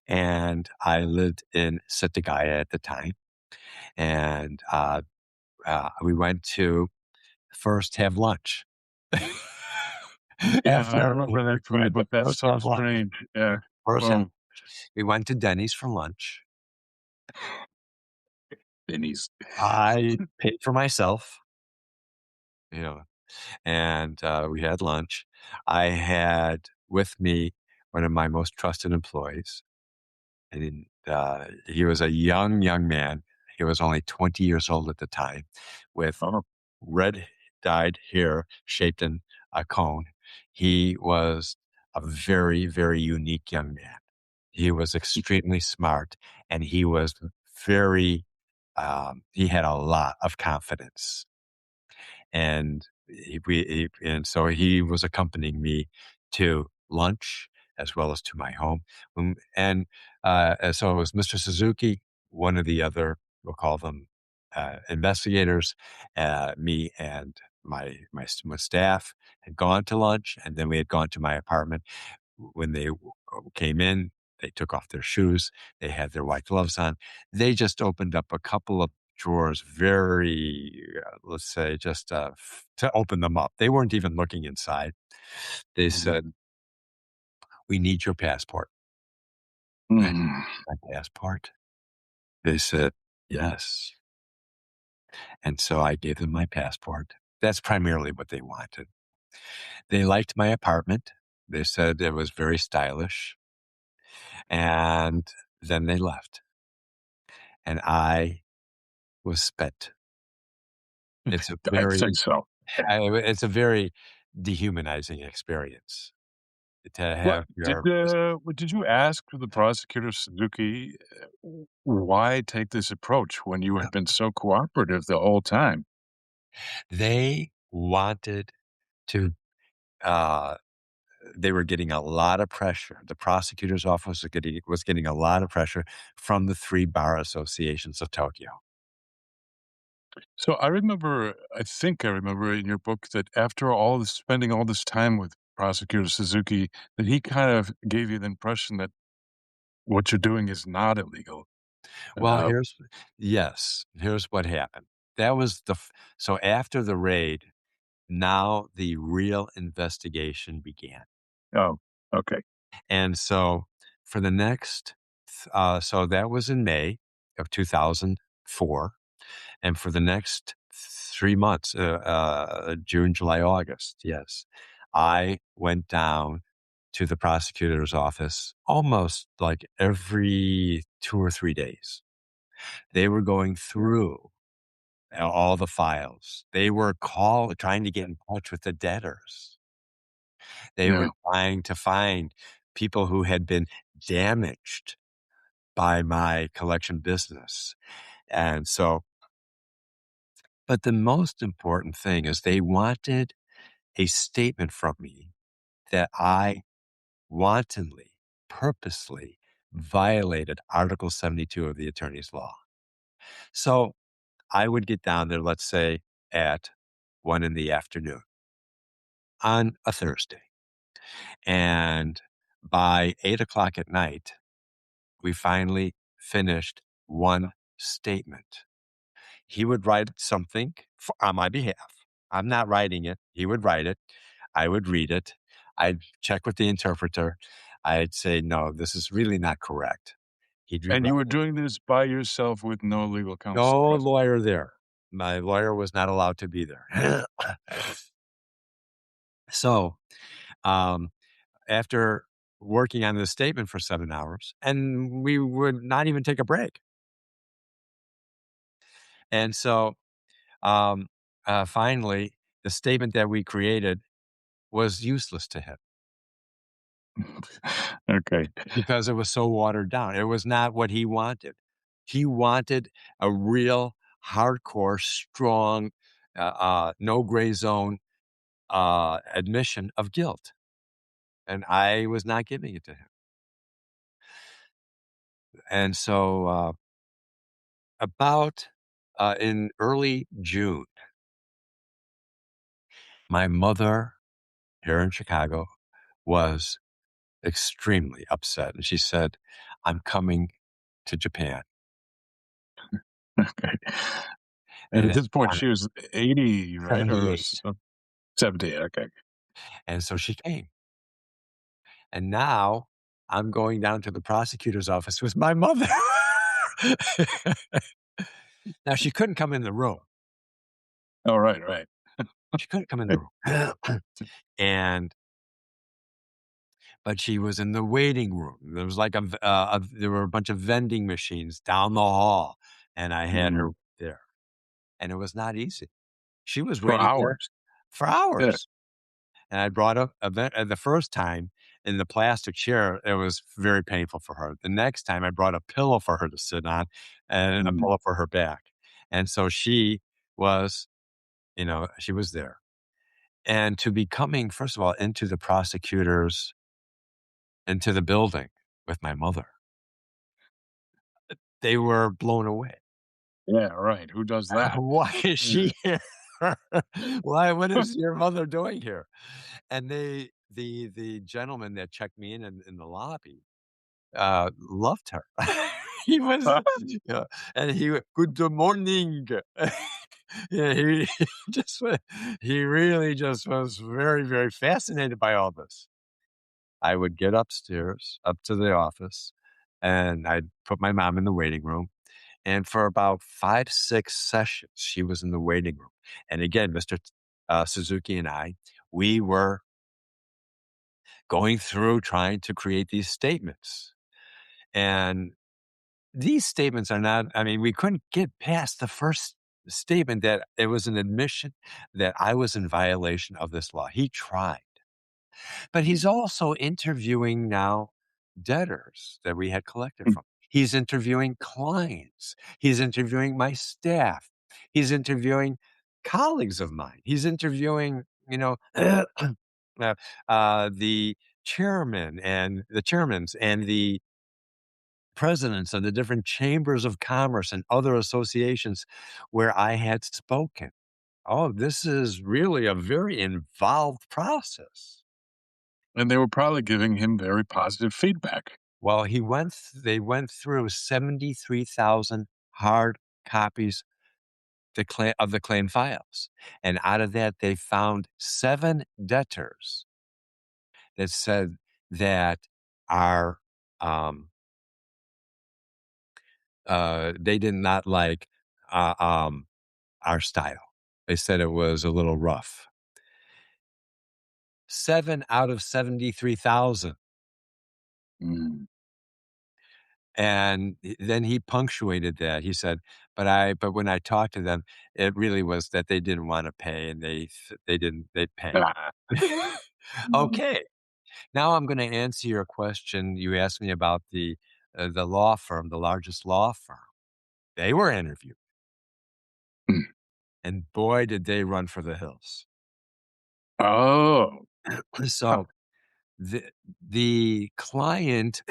Speaker 3: And I lived in Setagaya at the time, and, we went to first have lunch.
Speaker 2: yeah, I
Speaker 3: After
Speaker 2: remember that from
Speaker 3: we
Speaker 2: your
Speaker 3: had to
Speaker 2: book. That's
Speaker 3: first
Speaker 2: so
Speaker 3: have lunch.
Speaker 2: strange." Yeah,
Speaker 3: First have
Speaker 2: well,
Speaker 3: lunch. We went to Denny's for lunch.
Speaker 2: Denny's.
Speaker 3: I paid for myself, you know, and, we had lunch. I had with me one of my most trusted employees, and, he was a young, young man. He was only 20 years old at the time with
Speaker 2: Oh,
Speaker 3: red dyed hair shaped in a cone. He was a very, very unique young man. He was extremely smart, and he was very, he had a lot of confidence. And and so he was accompanying me to lunch as well as to my home. And so it was Mr. Suzuki, one of the other, we'll call them investigators, me and my staff had gone to lunch, and then we had gone to my apartment. When they came in, they took off their shoes. They had their white gloves on. They just opened up a couple of drawers very, let's say, just to open them up. They weren't even looking inside. They
Speaker 2: mhm,
Speaker 3: said, "We need your passport." I said,
Speaker 2: mm.
Speaker 3: "My passport?" They said, "Yes." And so I gave them my passport. That's primarily what they wanted. They liked my apartment. They said it was very stylish. And then they left. And I was spent. It's a
Speaker 2: I'd say
Speaker 3: very
Speaker 2: so.
Speaker 3: it's a very dehumanizing experience to
Speaker 2: What
Speaker 3: have
Speaker 2: did,
Speaker 3: your
Speaker 2: did you ask the prosecutor, Suzuki, why take this approach when you had been so cooperative the whole time?
Speaker 3: they wanted to, uh they were getting a lot of pressure. The prosecutor's office was getting a lot of pressure from the 3 bar associations of Tokyo.
Speaker 2: So I think I remember in your book that after all this, spending all this time with prosecutor Suzuki, that he kind of gave you the impression that what you're doing is not illegal.
Speaker 3: Well,
Speaker 2: Uh,
Speaker 3: here's what happened. That was so after the raid, now the real investigation began.
Speaker 2: oh, okay.
Speaker 3: And so for the next so that was in May of 2004, and for the next 3 months, June, July, August, yes, I went down to the prosecutor's office almost like every 2 or 3 days. They were going through all the files. They were trying to get in touch with the debtors. They were
Speaker 2: Yeah.
Speaker 3: trying to find people who had been damaged by my collection business. And so But the most important thing is they wanted a statement from me that I wantonly, purposely violated Article 72 of the attorney's law. So I would get down there, let's say at 1 in the afternoon on a Thursday. And by 8 o'clock at night, we finally finished one statement. He would write something on my behalf. I'm not writing it. He would write it. I would read it. I'd check with the interpreter. I'd say, no, this is really not correct. He'd
Speaker 2: And
Speaker 3: rewrite
Speaker 2: you were
Speaker 3: it.
Speaker 2: doing this by yourself with no legal counsel
Speaker 3: No
Speaker 2: present?
Speaker 3: lawyer there. My lawyer was not allowed to be there. So, um, after working on this statement for 7 hours, and we would not even take a break. And so, um, finally, the statement that we created was useless to him
Speaker 2: Okay.
Speaker 3: because it was so watered down. It was not what he wanted. He wanted a real, hardcore, strong, no gray zone admission of guilt. And I was not giving it to him. And so, about in early June, my mother here in Chicago was extremely upset. And she said, I'm coming to Japan.
Speaker 2: Okay. And
Speaker 3: And
Speaker 2: at
Speaker 3: it's
Speaker 2: this point,
Speaker 3: on
Speaker 2: she was 80, right? Or
Speaker 3: 78.
Speaker 2: 70, okay.
Speaker 3: And so she came. And now I'm going down to the prosecutor's office with my mother. Now, she couldn't come in the room.
Speaker 2: Oh, right, right.
Speaker 3: She couldn't come in the room. And but she was in the waiting room. There was like there were a bunch of vending machines down the hall, and I had her
Speaker 2: Mm.
Speaker 3: there, and it was not easy. She was
Speaker 2: For
Speaker 3: waiting there
Speaker 2: hours.
Speaker 3: for
Speaker 2: Yeah.
Speaker 3: hours, and I brought up the first time in the plastic chair. It was very painful for her. The next time, I brought a pillow for her to sit on, and a
Speaker 2: Mm.
Speaker 3: pillow for her back, and so she was, she was there. And to be coming, first of all, into the prosecutors into the building with my mother. They were blown away.
Speaker 2: Yeah, right. Who does that?
Speaker 3: "Why is
Speaker 2: Yeah.
Speaker 3: she here? Why what is your mother doing here?" And the gentleman that checked me in the lobby, loved her. He was yeah, and "Good morning." Yeah, he just wa he really just was very, very fascinated by all this. I would get upstairs, up to the office, and I'd put my mom in the waiting room. And for about 5, 6 sessions, she was in the waiting room. And again, Suzuki and I, we were going through trying to create these statements. And these statements are not, I mean, we couldn't get past the first statement that it was an admission that I was in violation of this law. He tried. But he's also interviewing now debtors that we had collected from. He's interviewing clients. He's interviewing my staff. He's interviewing colleagues of mine. He's interviewing, the chairman and the chairmans and the presidents of the different chambers of commerce and other associations where I had spoken. Oh, this is really a very involved process.
Speaker 2: And they were probably giving him very positive feedback.
Speaker 3: Well, they went through 73,000 hard copies of the claim files, and out of that, they found 7 debtors that said that our, they did not like, uh, um, our style. They said it was a little rough. 7 out of 73,000.
Speaker 2: Mm.
Speaker 3: Then he punctuated that. He said, but when I talked to them, it really was that they didn't wanna pay and they paid."
Speaker 2: Ah.
Speaker 3: Okay. Now I'm gonna answer your question. You asked me about the law firm, the largest law firm. They were interviewed.
Speaker 2: Mm.
Speaker 3: and boy, did they run for the hills.
Speaker 2: Oh, huh.
Speaker 3: So the the client,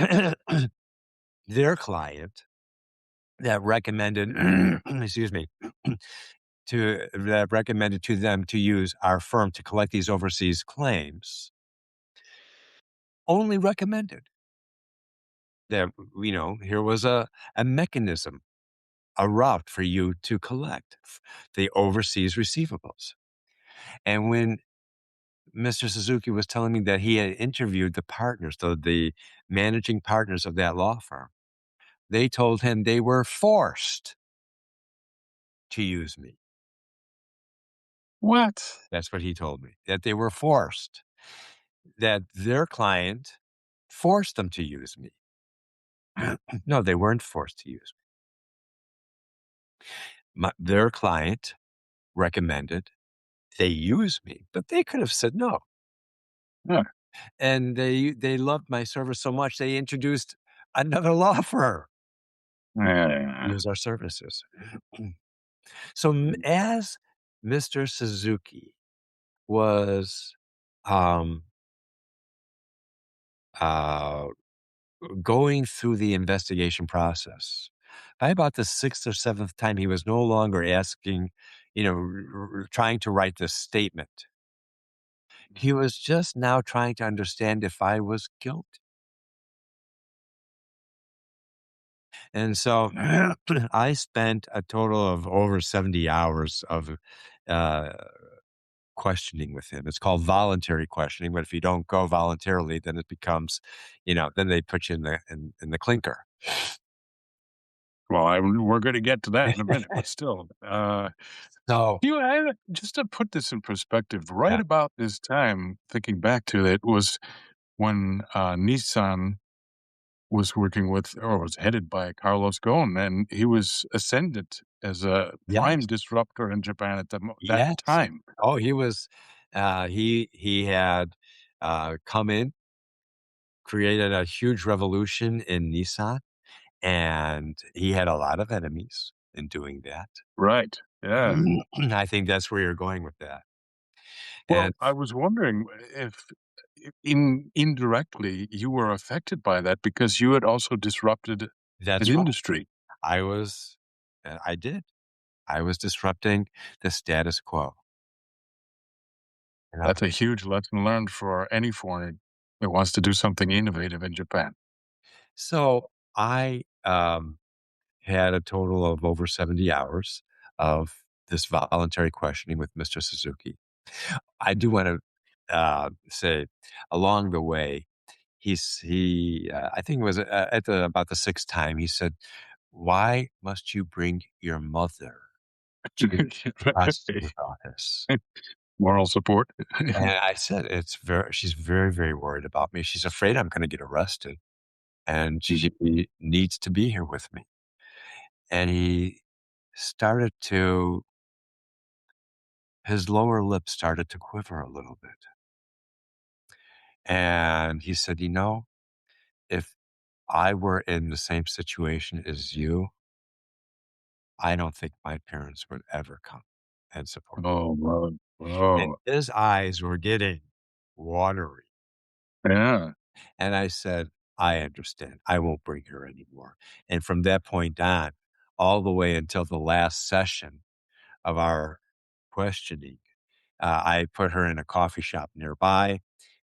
Speaker 3: their client that recommended, excuse me, that recommended to them to use our firm to collect these overseas claims, only recommended that, here was a mechanism, a route for you to collect the overseas receivables. And when Mr. Suzuki was telling me that he had interviewed the partners, the managing partners of that law firm, they told him they were forced to use me.
Speaker 2: What?
Speaker 3: That's what he told me, that they were forced, that their client forced them to use me. No, they weren't forced to use me. Their client recommended they use me, but they could have said no.
Speaker 2: Huh.
Speaker 3: And they loved my service so much, they introduced another law firm to
Speaker 2: Yeah.
Speaker 3: use our services. So, as Mr. Suzuki was, um, uh, going through the investigation process, by about the 6th or 7th time, he was no longer asking, trying to write this statement. He was just now trying to understand if I was guilty. And so I spent a total of over 70 hours of uh, questioning with him. It's called voluntary questioning, but if you don't go voluntarily, then it becomes, then they put you in the clinker.
Speaker 2: Well, we're going to get to that in a minute, but still,
Speaker 3: So,
Speaker 2: just to put this in perspective, right
Speaker 3: yeah,
Speaker 2: about this time, thinking back to it, was when Nissan was working with or was headed by Carlos Ghosn, and he was ascended as a prime
Speaker 3: yes,
Speaker 2: disruptor in Japan at that
Speaker 3: yes.
Speaker 2: time.
Speaker 3: Oh, he was, he had come in, created a huge revolution in Nissan, and he had a lot of enemies in doing that.
Speaker 2: Right. Yeah.
Speaker 3: I think that's where you're going with that. And
Speaker 2: Well, I was wondering if indirectly you were affected by that because you had also disrupted his
Speaker 3: that's right.
Speaker 2: industry.
Speaker 3: I was, I did. I was disrupting the status quo. You know?
Speaker 2: That's a huge lesson learned for any foreigner that wants to do something innovative in Japan.
Speaker 3: So I had a total of over 70 hours of this voluntary questioning with Mr. Suzuki. I do want to say along the way, I think it was at about the sixth time, he said, "Why must you bring your mother to the prosecutor's office?"
Speaker 2: Moral support.
Speaker 3: And I said, she's very, very worried about me. She's afraid I'm going to get arrested and she needs to be here with me. And he started to, his lower lip started to quiver a little bit. And he said, if I were in the same situation as you, I don't think my parents would ever come and support
Speaker 2: Oh, well,
Speaker 3: me. And
Speaker 2: oh,
Speaker 3: his eyes were getting watery.
Speaker 2: yeah.
Speaker 3: And I said, I understand. I won't bring her anymore. And from that point on, all the way until the last session of our questioning, I put her in a coffee shop nearby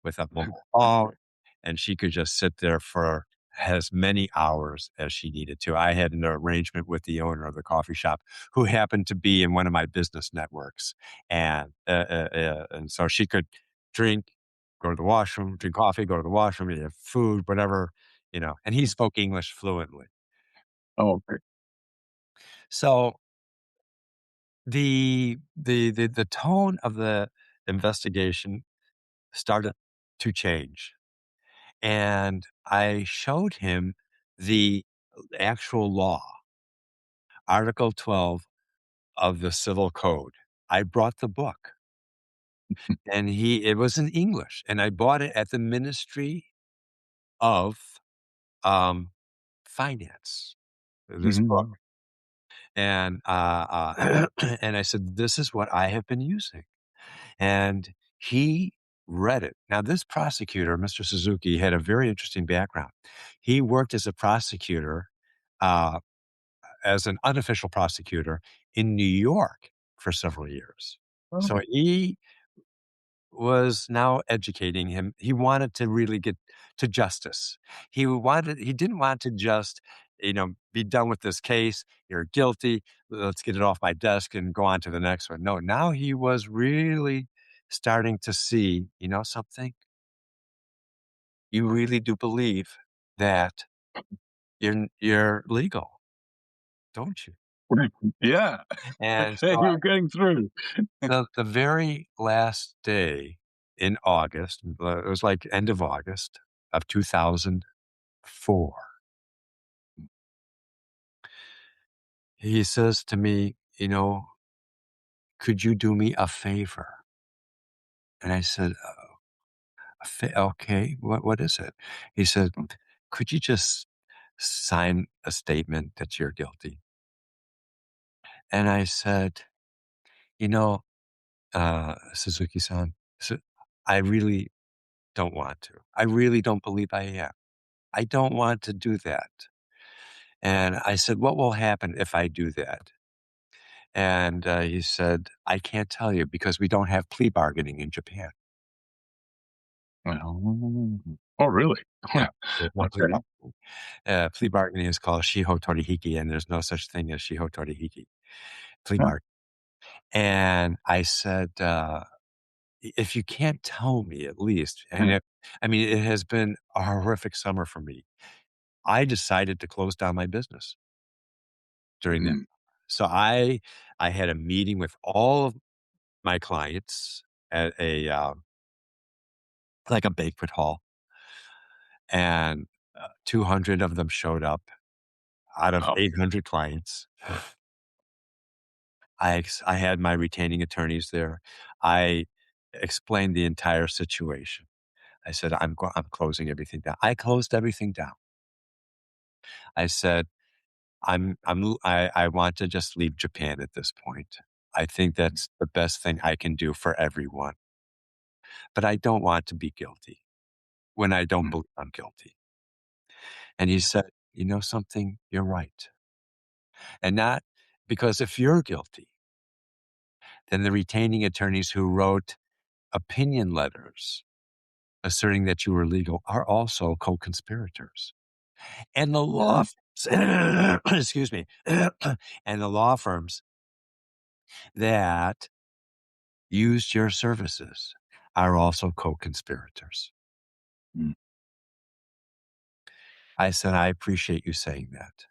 Speaker 3: with a mobile phone, and she could just sit there for as many hours as she needed to. I had an arrangement with the owner of the coffee shop who happened to be in one of my business networks. And so she could drink, go to the washroom, drink coffee, go to the washroom, eat food, whatever, and he spoke English fluently.
Speaker 2: Oh, okay.
Speaker 3: So the tone of the investigation started to change. And I showed him the actual law, Article 12 of the Civil Code. I brought the book and it was in English and I bought it at the Ministry of um, Finance, this book.
Speaker 2: Mhm.
Speaker 3: And, and I said, "This is what I have been using." And he read it. Now, this prosecutor, Mr. Suzuki, had a very interesting background. He worked as a prosecutor, uh, as an unofficial prosecutor in New York for several years. So
Speaker 2: Okay.
Speaker 3: he was now educating him. He wanted to really get to justice. He didn't want to just, be done with this case. You're guilty. Let's get it off my desk and go on to the next one. No, now he was really starting to see, something? You really do believe that you're legal, don't you?
Speaker 2: Right. Yeah.
Speaker 3: And so
Speaker 2: You're getting through.
Speaker 3: the very last day in August, it was like end of August of 2004, he says to me, "Could you do me a favor?" And I said, Okay, what is it?" He said, "Could you just sign a statement that you're guilty?" And I said, "You know, Suzuki-san, I really don't want to. I really don't believe I am. I don't want to do that." And I said, "What will happen if I do that?" And he said, "I can't tell you because we don't have plea bargaining in Japan."
Speaker 2: Oh. Oh, really?
Speaker 3: Yeah, there's no plea
Speaker 2: Okay.
Speaker 3: bargaining. Plea bargaining is called shiho torihiki, and there's no such thing as shiho torihiki, plea
Speaker 2: Yeah.
Speaker 3: bargaining. And I said, If you can't tell me at least," and I mean, it has been a horrific summer for me. I decided to close down my business during that.
Speaker 2: Mm.
Speaker 3: So I had a meeting with all of my clients at like a banquet hall, and 200 of them showed up out of
Speaker 2: Oh.
Speaker 3: 800 clients. I had my retaining attorneys there. I explained the entire situation. I said, I'm closing everything down." I closed everything down. I said, I want to just leave Japan at this point. I think that's the best thing I can do for everyone, but I don't want to be guilty when I don't
Speaker 2: Mm.
Speaker 3: believe I'm guilty." And he said, "You know something? You're right." And not because if you're guilty, then the retaining attorneys who wrote opinion letters asserting that you were legal are also co-conspirators. And the law
Speaker 2: Mm.
Speaker 3: firms, excuse me, and the law firms that used your services are also co-conspirators.
Speaker 2: Mm.
Speaker 3: I said, "I appreciate you saying that."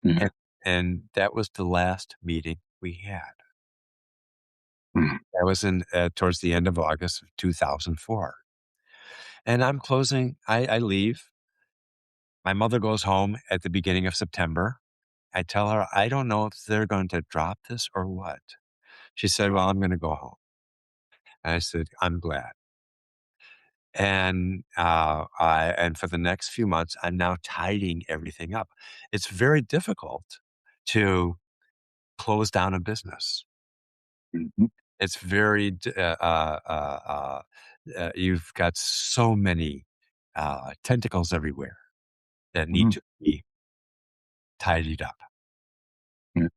Speaker 2: Yeah.
Speaker 3: And that was the last meeting we had.
Speaker 2: Mm.
Speaker 3: That was in towards the end of August of 2004. And I leave. My mother goes home at the beginning of September. I tell her, "I don't know if they're going to drop this or what." She said, "Well, I'm going to go home." And I said, "I'm glad." And for the next few months, I'm now tidying everything up. It's very difficult to close down a business.
Speaker 2: Mhm.
Speaker 3: It's very, you've got so many tentacles everywhere that need
Speaker 2: Mhm.
Speaker 3: to be tidied up.
Speaker 2: Yeah.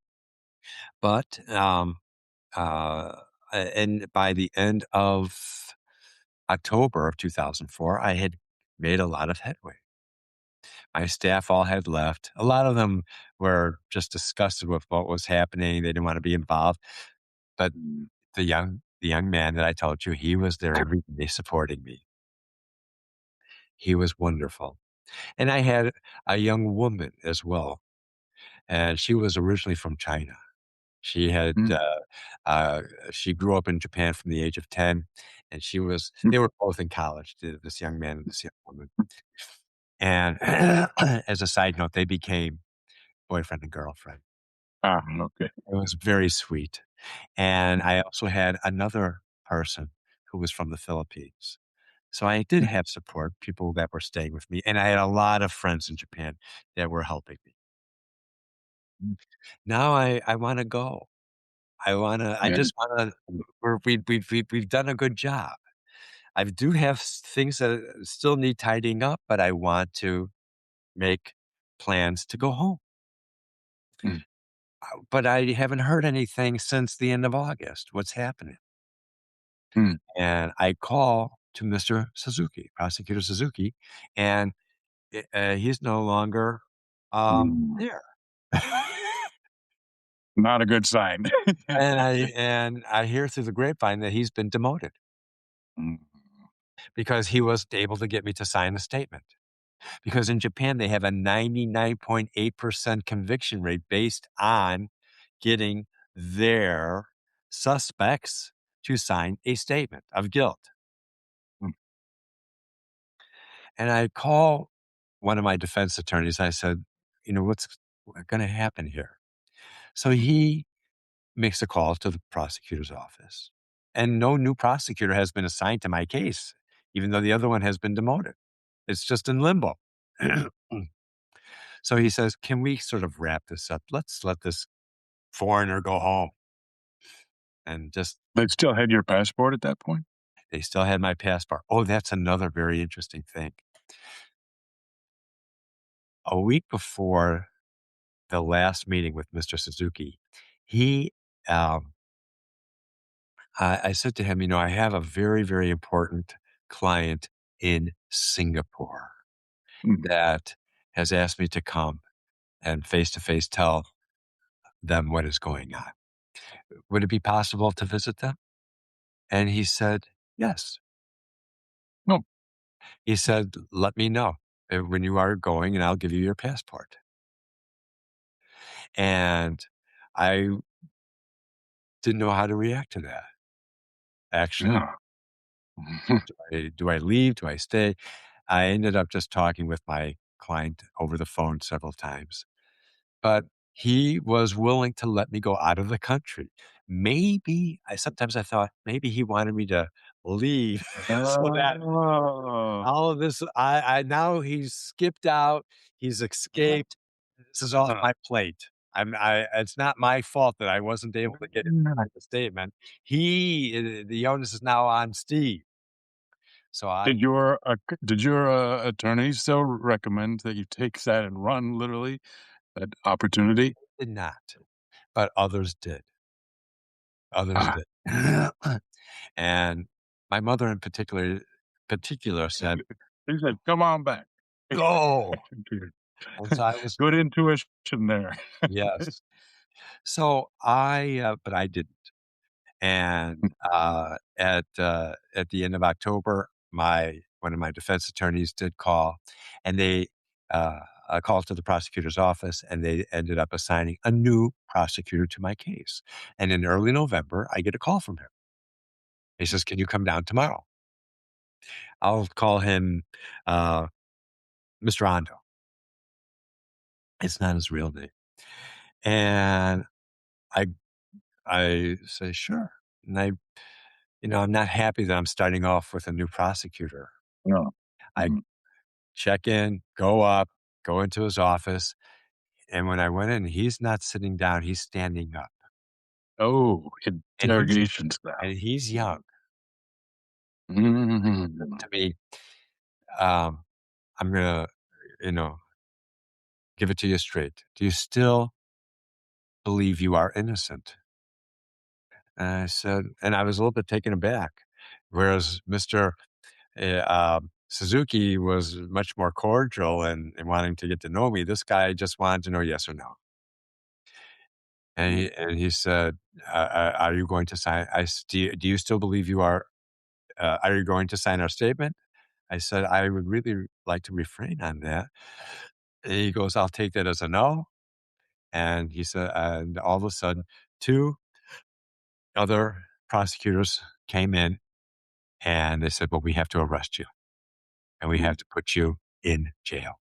Speaker 3: But, uh, and by the end of October of 2004, I had made a lot of headway. My staff all had left. A lot of them were just disgusted with what was happening. They didn't want to be involved. But
Speaker 2: Mm.
Speaker 3: the young man that I told you, he was there every day supporting me. He was wonderful. And I had a young woman as well, and she was originally from China. She had,
Speaker 2: Mm.
Speaker 3: uh, she grew up in Japan from the age of 10, and
Speaker 2: Mm.
Speaker 3: they were both in college, this young man and this young woman. And as a side note, they became boyfriend and girlfriend.
Speaker 2: Ah, okay.
Speaker 3: It was very sweet. And I also had another person who was from the Philippines. So I did have support, people that were staying with me, and I had a lot of friends in Japan that were helping me.
Speaker 2: Mm.
Speaker 3: Now I wanna go. I
Speaker 2: Yeah.
Speaker 3: just wanna we've done a good job. I do have things that still need tidying up, but I want to make plans to go home.
Speaker 2: Mm.
Speaker 3: But I haven't heard anything since the end of August. What's happening?
Speaker 2: Mm.
Speaker 3: And I call to Mr. Suzuki, Prosecutor Suzuki, and he's no longer
Speaker 2: Mm.
Speaker 3: there.
Speaker 2: Not a good sign.
Speaker 3: And I hear through the grapevine that he's been demoted
Speaker 2: Mm.
Speaker 3: because he wasn't able to get me to sign a statement. Because in Japan, they have a 99.8% conviction rate based on getting their suspects to sign a statement of guilt.
Speaker 2: Mm.
Speaker 3: And I call one of my defense attorneys. I said, what's going to happen here? So he makes a call to the prosecutor's office. And no new prosecutor has been assigned to my case, even though the other one has been demoted. It's just in limbo. So he says, can we sort of wrap this up? Let's let this foreigner go home. And just,
Speaker 2: They still had your passport at that point?
Speaker 3: they still had my passport. Oh, that's another very interesting thing. A week before the last meeting with Mr. Suzuki, he, um, I said to him, I have a very, very important client in Singapore
Speaker 2: Mm.
Speaker 3: that has asked me to come and face to face tell them what is going on. Would it be possible to visit them? And he said, yes.
Speaker 2: No.
Speaker 3: He said, let me know when you are going and I'll give you your passport. And I didn't know how to react to that. Actually,
Speaker 2: Yeah.
Speaker 3: do I leave? Do I stay? I ended up just talking with my client over the phone several times, but he was willing to let me go out of the country. Maybe I thought maybe he wanted me to leave so that
Speaker 2: Oh.
Speaker 3: all of this, I now he's skipped out, he's escaped. This is off
Speaker 2: Uh,
Speaker 3: my plate. It's not my fault that I wasn't able to get him to sign the statement. The onus is now on Steve. So I
Speaker 2: did your attorney still recommend that you take that and run, literally, that opportunity?
Speaker 3: did not, but others did. Others
Speaker 2: Ah.
Speaker 3: did. And my mother in particular said,
Speaker 2: He said, "Come on back."
Speaker 3: "Go." And so I was
Speaker 2: Good intuition there.
Speaker 3: yes. So but I didn't. And, at the end of October, my one of my defense attorneys did call, and uh, called to the prosecutor's office, and they ended up assigning a new prosecutor to my case. And in early November, I get a call from him. He says, "Can you come down tomorrow?" I'll call him, uh, Mr. Ando. It's not his real name. And I I say, "Sure." And I'm not happy that I'm starting off with a new prosecutor.
Speaker 2: No.
Speaker 3: I
Speaker 2: Mm.
Speaker 3: check in, go up, go into his office, and when I went in, he's not sitting down, he's standing up,
Speaker 2: Oh,
Speaker 3: and he's
Speaker 2: interrogation style.
Speaker 3: and he's young.
Speaker 2: Mhm.
Speaker 3: To me, um, I'm gonna, you know, give it to you straight. Do you still believe you are innocent? And I said, and I was a little bit taken aback, whereas Mr. Suzuki was much more cordial and wanting to get to know me. This guy just wanted to know yes or no. And he said, "Are you going to sign? Do you still believe you are? Are you going to sign our statement?" I said, "I would really like to refrain on that." And he goes, "I'll take that as a no." And he said, and all of a sudden, two other prosecutors came in and they said, "Well, we have to arrest you and we have
Speaker 2: Mhm.
Speaker 3: to put you in jail.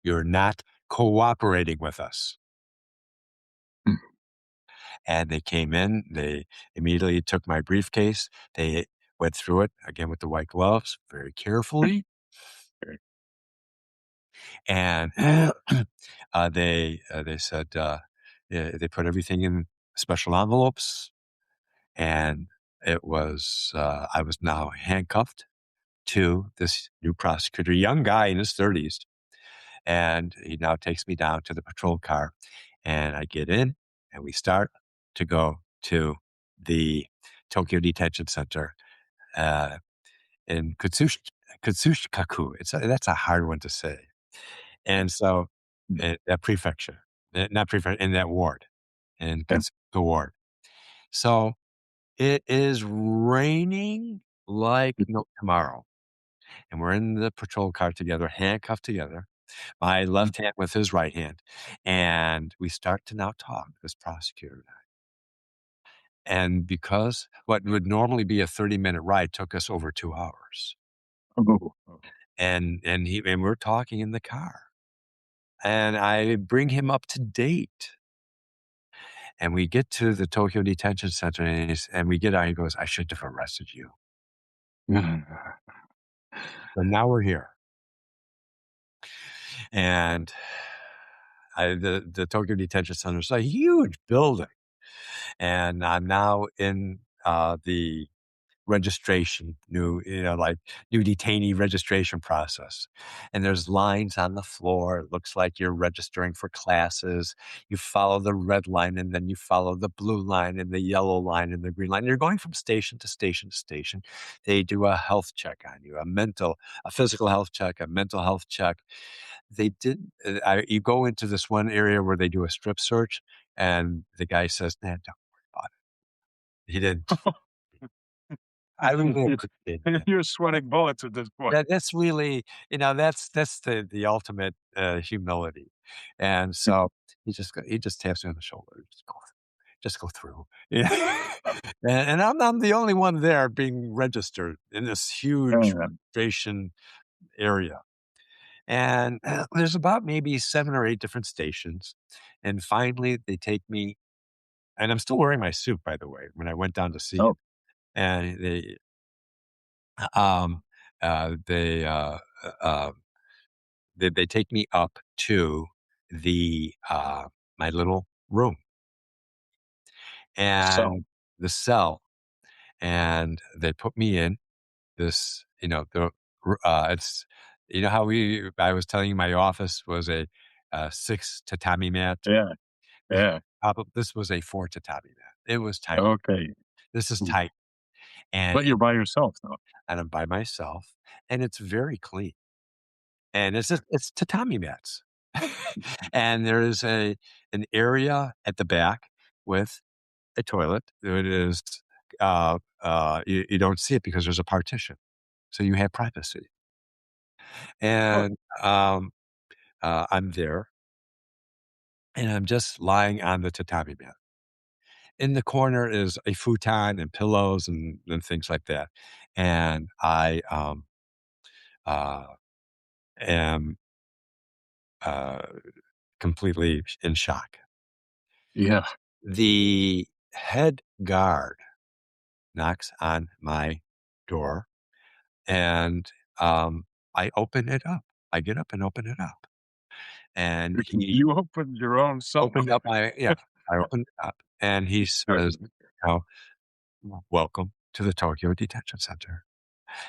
Speaker 3: You're not cooperating with us."
Speaker 2: Mm.
Speaker 3: And they came in, they immediately took my briefcase. They went through it again with the white gloves very carefully. And they said, They put everything in special envelopes, and I was now handcuffed to this new prosecutor, young guy in his 30s. And he now takes me down to the patrol car, and I get in, and we start to go to the Tokyo Detention Center uh, in Kutsushikaku. That's a hard one to say. And so, that prefecture, not prefecture, in that ward, in
Speaker 2: Yeah.
Speaker 3: Kutsuka ward. So it is raining like no tomorrow, and we're in the patrol car together, handcuffed together, my left hand with his right hand, and we start to now talk, this prosecutor and I. And because what would normally be a 30-minute ride took us over 2 hours,
Speaker 2: Oh, oh.
Speaker 3: and we're talking in the car, and I bring him up to date, and we get to the Tokyo Detention Center, and we get out, he goes, "I should have arrested you." But now we're here. And the Tokyo Detention Center is a huge building, and I'm now in the registration, like new detainee registration process. And there's lines on the floor. It looks like you're registering for classes. You follow the red line, and then you follow the blue line and the yellow line and the green line. You're going from station to station to station. They do a health check on you, a physical health check, a mental health check. They did, you go into this one area where they do a strip search, and the guy says, "Nah, don't worry about it." He didn't. I really appreciate that.
Speaker 2: You're sweating bullets at this point.
Speaker 3: That's really, that's the ultimate, humility. And so he just taps me on the shoulder, "Just go through." Yeah. And I'm the only one there being registered in this huge
Speaker 2: Yeah.
Speaker 3: registration area. And there's about maybe 7 or 8 different stations, and finally, they take me, and I'm still wearing my suit, by the way, when I went down to see him,
Speaker 2: Oh,
Speaker 3: and um, they, uh they take me up to my little room
Speaker 2: so
Speaker 3: and the cell, and they put me in this, it's, how I was telling you my office was a 6 tatami mat.
Speaker 2: yeah, yeah.
Speaker 3: This was a 4 tatami mat. It was tight.
Speaker 2: Okay.
Speaker 3: This is
Speaker 2: Mm.
Speaker 3: tight, and
Speaker 2: But you're by yourself, though.
Speaker 3: I'm by myself, and it's very clean. And it's tatami mats. And there is an area at the back with a toilet. It is, you don't see it because there's a partition, so you have privacy.
Speaker 2: Oh,
Speaker 3: And, I'm there, and I'm just lying on the tatami mat. In the corner is a futon and pillows and things like that, and I, uh, am, uh, completely in shock.
Speaker 2: yeah.
Speaker 3: The head guard knocks on my door, and, I open it up. I get up and open it up, and he
Speaker 2: You opened your own cell.
Speaker 3: opened up my yeah, I opened it up, and he says, you "Welcome to the Tokyo Detention Center."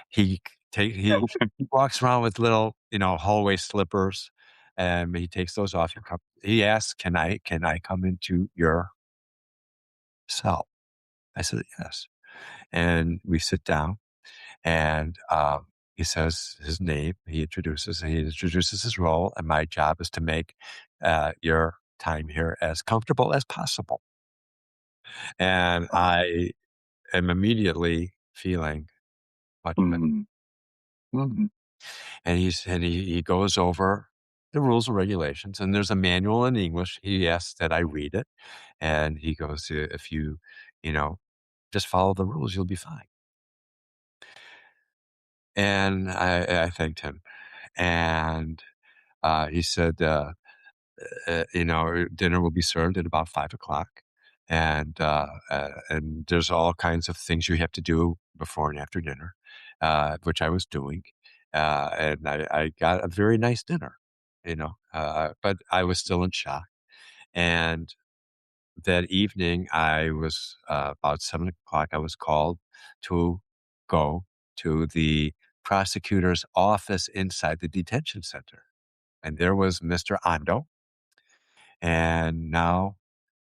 Speaker 3: He he walks around with little, hallway slippers, and he takes those off. He asks, "Can I come into your cell?" I said, "Yes." And we sit down, and he says his name. He introduces his role, and my job is to make your time here as comfortable as possible. And I am immediately feeling much better.
Speaker 2: Mm, mm.
Speaker 3: And he goes over the rules and regulations, and there's a manual in English. He asks that I read it, and he goes, "If you know, just follow the rules, you'll be fine." And I thanked him, and he said, dinner will be served at about 5 o'clock, and there's all kinds of things you have to do before and after dinner, which I was doing, and I got a very nice dinner, but I was still in shock, and that evening, I was about 7 o'clock. I was called to go to the prosecutor's office inside the detention center. And there was Mr. Ando. And now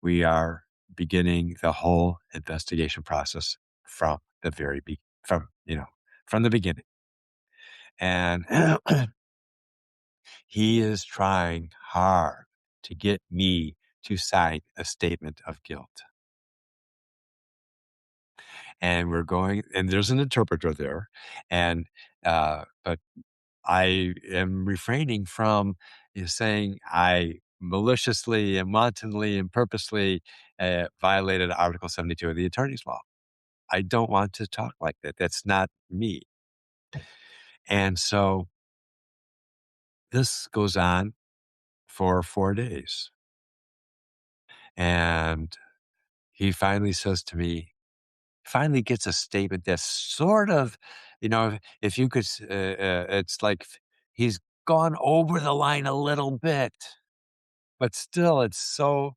Speaker 3: we are beginning the whole investigation process from the from the beginning. And he is trying hard to get me to sign a statement of guilt. And we're going, and there's an interpreter there. And, but I am refraining from saying I maliciously and wantonly and purposely violated Article 72 of the attorney's law. I don't want to talk like that. That's not me. And so this goes on for 4 days. And he finally says to me, finally gets a statement that's sort of, if you could, it's like he's gone over the line a little bit, but still it's so,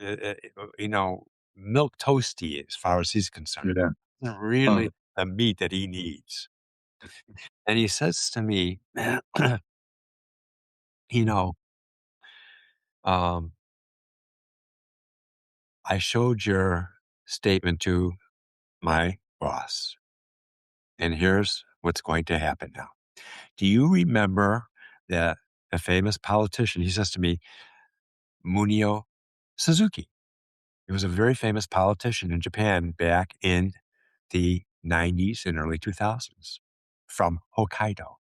Speaker 3: uh, uh, you know, milk toasty as far as he's concerned.
Speaker 2: Yeah.
Speaker 3: It's
Speaker 2: Uh,
Speaker 3: really the meat that he needs. And he says to me, you know, um, I showed your statement to my boss, and here's what's going to happen now. Do you remember that a famous politician? He says to me, Munio Suzuki. He was a very famous politician in Japan back in the 90s and early 2000s from Hokkaido.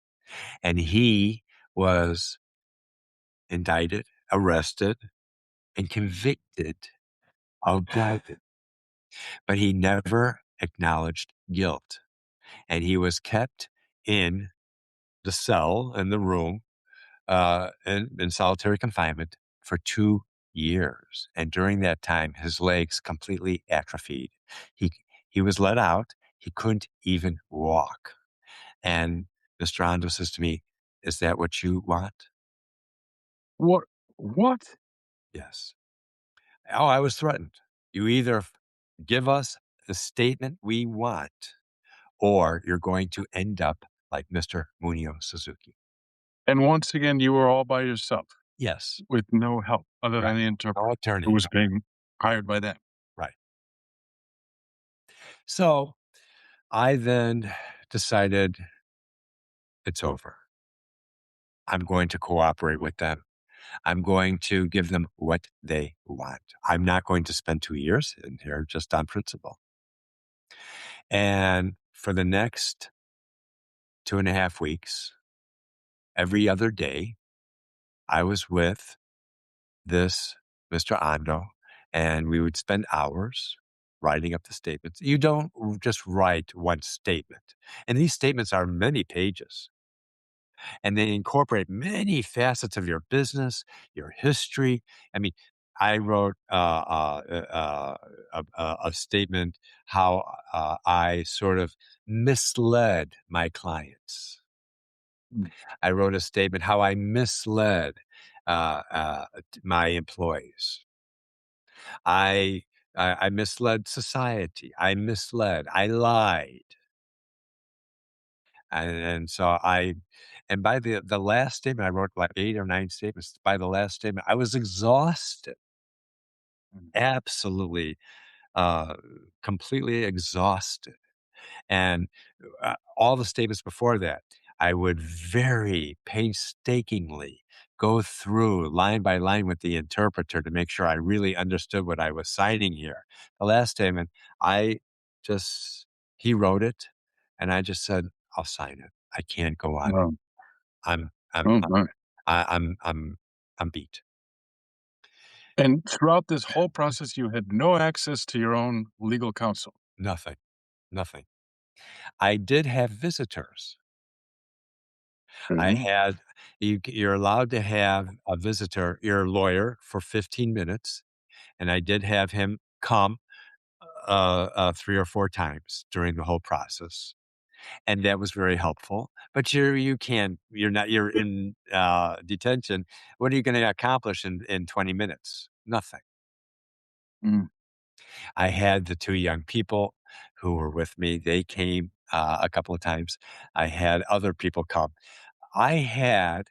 Speaker 3: And he was indicted, arrested, and convicted of bribing, but he never acknowledged guilt. And he was kept in the cell, in the room, in solitary confinement for 2 years. And during that time, his legs completely atrophied. He, he was let out. He couldn't even walk. And Mr. Ando says to me, is that what you want?
Speaker 2: what? What?
Speaker 3: Yes. Oh, I was threatened. You either give us the statement we want, or you're going to end up like Mr. Munio Suzuki.
Speaker 2: And once again, you were all by yourself
Speaker 3: Yes.
Speaker 2: with no help other
Speaker 3: Right.
Speaker 2: than the
Speaker 3: No
Speaker 2: interpreter who
Speaker 3: attorney.
Speaker 2: was being hired by them.
Speaker 3: Right. So I then decided it's over. I'm going to cooperate with them. I'm going to give them what they want. I'm not going to spend 2 years in here just on principle. And for the next 2.5 weeks, every other day, I was with this Mr. Ando, and we would spend hours writing up the statements. You don't just write one statement. And these statements are many pages, and they incorporate many facets of your business, your history. I mean, I wrote a statement how I sort of misled my clients.
Speaker 2: Mm.
Speaker 3: I wrote a statement how I misled my employees. I I misled society. I lied. And so and by the last statement, I wrote like 8 or 9 statements. By the last statement, I was exhausted,
Speaker 2: Mm.
Speaker 3: absolutely, uh, completely exhausted. And all the statements before that, I would very painstakingly go through line by line with the interpreter to make sure I really understood what I was signing here. The last statement, I just, he wrote it, and I just said, I'll sign it. I can't go on.
Speaker 2: Oh,
Speaker 3: I'm, I'm,
Speaker 2: oh my.
Speaker 3: I, I'm beat.
Speaker 2: And throughout this whole process, you had no access to your own legal counsel.
Speaker 3: Nothing, nothing. I did have visitors. I
Speaker 2: Mhm.
Speaker 3: had you're allowed to have a visitor, your lawyer, for 15 minutes, and I did have him come 3 or 4 times during the whole process, and that was very helpful. But you're in detention. What are you going to accomplish in 20 minutes? Nothing.
Speaker 2: Mm.
Speaker 3: I had the 2 young people who were with me. They came, a couple of times. I had other people come. I had,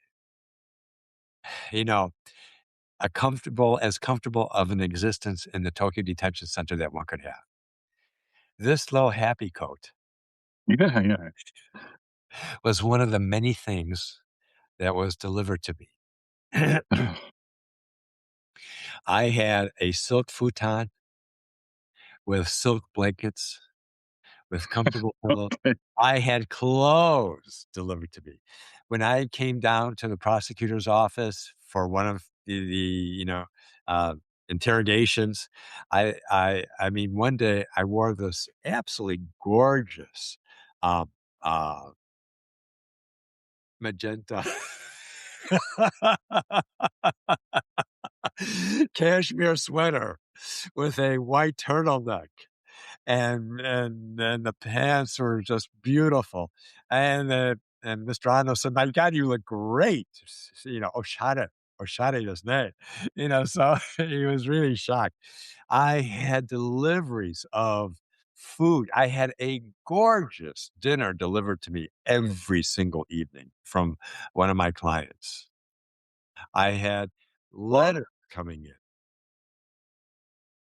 Speaker 3: you know, comfortable of an existence in the Tokyo Detention Center that one could have. This little happy coat
Speaker 2: Yeah, yeah.
Speaker 3: was one of the many things that was delivered to me. I had a silk futon with silk blankets, with comfortable pillows.
Speaker 2: Okay.
Speaker 3: I had clothes delivered to me. When I came down to the prosecutor's office for one of uh, interrogations, I mean, one day I wore this absolutely gorgeous, um, uh, magenta cashmere sweater with a white turtleneck. And the pants were just beautiful. And Mr. Ano said, "My God, you look great." Oshade is name. So he was really shocked. I had deliveries of food. I had a gorgeous dinner delivered to me every single evening from one of my clients. I had letters coming in.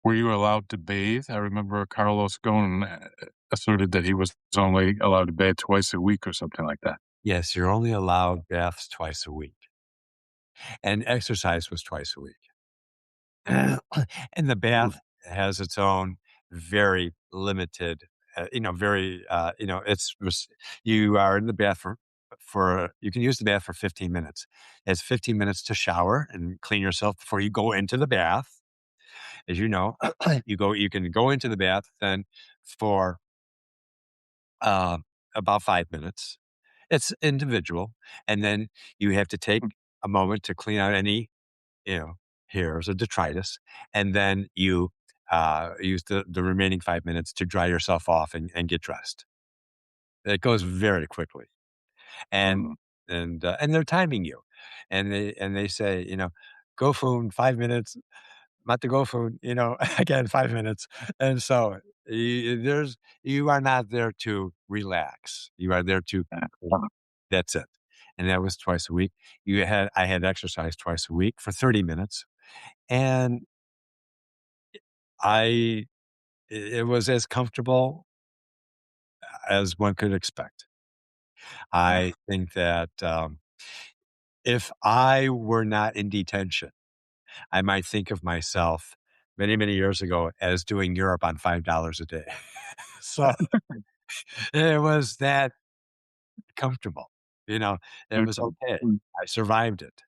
Speaker 2: Were you allowed to bathe? I remember Carlos Ghosn asserted that he was only allowed to bathe twice a week or something like that.
Speaker 3: Yes, you're only allowed baths twice a week, and exercise was twice a week. And the
Speaker 2: Mm.
Speaker 3: bath has its own very limited, you are in the bath you can use the bath for 15 minutes. It's 15 minutes to shower and clean yourself before you go into the bath. As you know, you can go into the bath then for uh, about 5 minutes. It's individual. And then you have to take a moment to clean out any you know, hairs or detritus, and then you use the remaining 5 minutes to dry yourself off and get dressed. It goes very quickly, and
Speaker 2: Mm.
Speaker 3: and they're timing you, and they say, go phone 5 minutes, not to go phone, again 5 minutes, and so you are not there to relax. You are there to
Speaker 2: Uh,
Speaker 3: that's it, and that was twice a week. I had exercise twice a week for 30 minutes, and I it was as comfortable as one could expect.
Speaker 2: Yeah.
Speaker 3: I think that, if I were not in detention, I might think of myself many, many years ago as doing Europe on $5 a day. So, it was that comfortable, you know? It was
Speaker 2: Okay.
Speaker 3: okay.
Speaker 2: Mm.
Speaker 3: I survived it.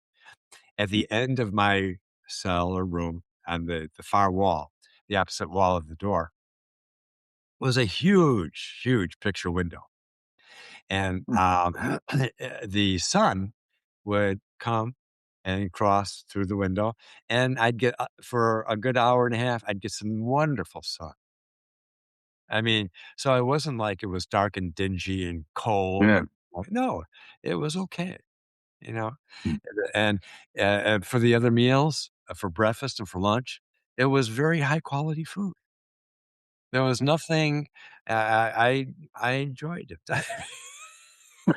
Speaker 3: At the end of my cell or room on the far wall, the opposite wall of the door, was a huge, huge picture window. And,
Speaker 2: Mm.
Speaker 3: the sun would come and cross through the window, and I'd get for a good hour and a half, I'd get some wonderful sun. I mean, so it wasn't like it was dark and dingy and cold
Speaker 2: Yeah.
Speaker 3: and no, it was okay, you know?
Speaker 2: Mm.
Speaker 3: And for the other meals, for breakfast and for lunch, it was very high quality food. There was nothing I enjoyed it.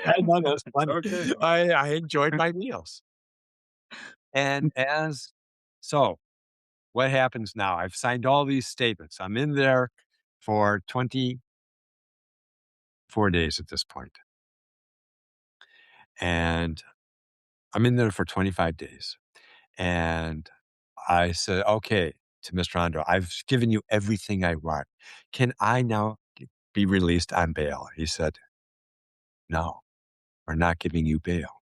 Speaker 3: I know that's funny.
Speaker 2: Okay.
Speaker 3: I enjoyed my meals. And as so, what happens now? I've signed all these statements. I'm in there for 24 days at this point, and I'm in there for 25 days. And I said, "Okay," to Mr. Andro, "I've given you everything I want. Can I now be released on bail?" He said, "No, we're not giving you bail.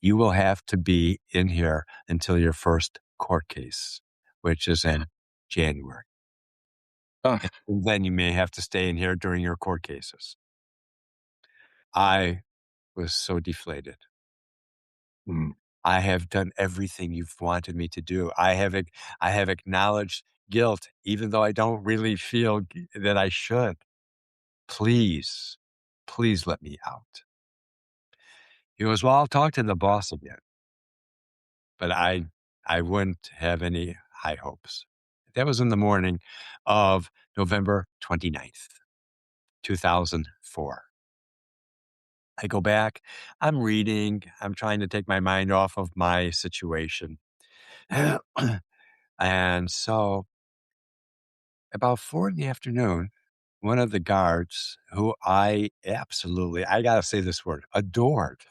Speaker 3: You will have to be in here until your first court case, which is in January.
Speaker 2: Uh,
Speaker 3: And then you may have to stay in here during your court cases." I was so deflated.
Speaker 2: mm.
Speaker 3: I have done everything you've wanted me to do. I have acknowledged guilt, even though I don't really feel that I should. Please, please let me out. He goes, "Well, I'll talk to the boss again." But I wouldn't have any high hopes. That was in the morning of November 29th, 2004. I go back, I'm reading, I'm trying to take my mind off of my situation. And so about 4 in the afternoon, one of the guards who I gotta say this word, adored.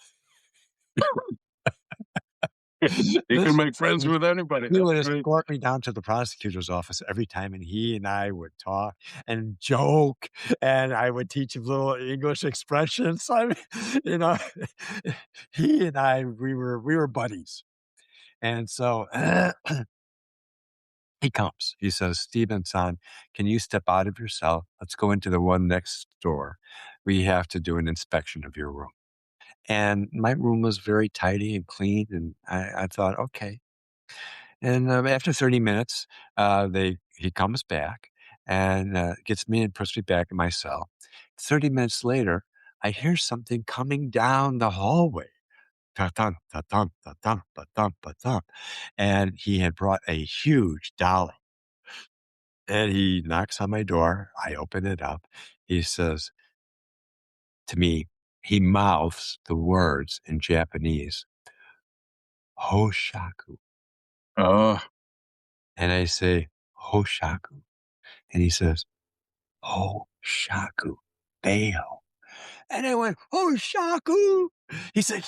Speaker 2: You can
Speaker 3: This
Speaker 2: make friends with anybody.
Speaker 3: He
Speaker 2: That's
Speaker 3: would
Speaker 2: great.
Speaker 3: escort me down to the prosecutor's office every time, and he and I would talk and joke, and I would teach him little English expressions. I mean, you know, he and I, we were buddies. And so he comes. He says, "Stephen, son, can you step out of your cell? Let's go into the one next door. We have to do an inspection of your room." And my room was very tidy and clean, and I thought, okay. And after 30 minutes, he comes back and gets me and puts me back in my cell. 30 minutes later, I hear something coming down the hallway. Ta-dum, ta-dum, ta-dum, ta-dum, ta-dum. And he had brought a huge dolly. And he knocks on my door. I open it up. He says to me, he mouths the words in Japanese, Hoshaku.
Speaker 2: Oh,
Speaker 3: And I say, Hoshaku. And he says, Hoshaku, bail. And I went, Hoshaku. He said,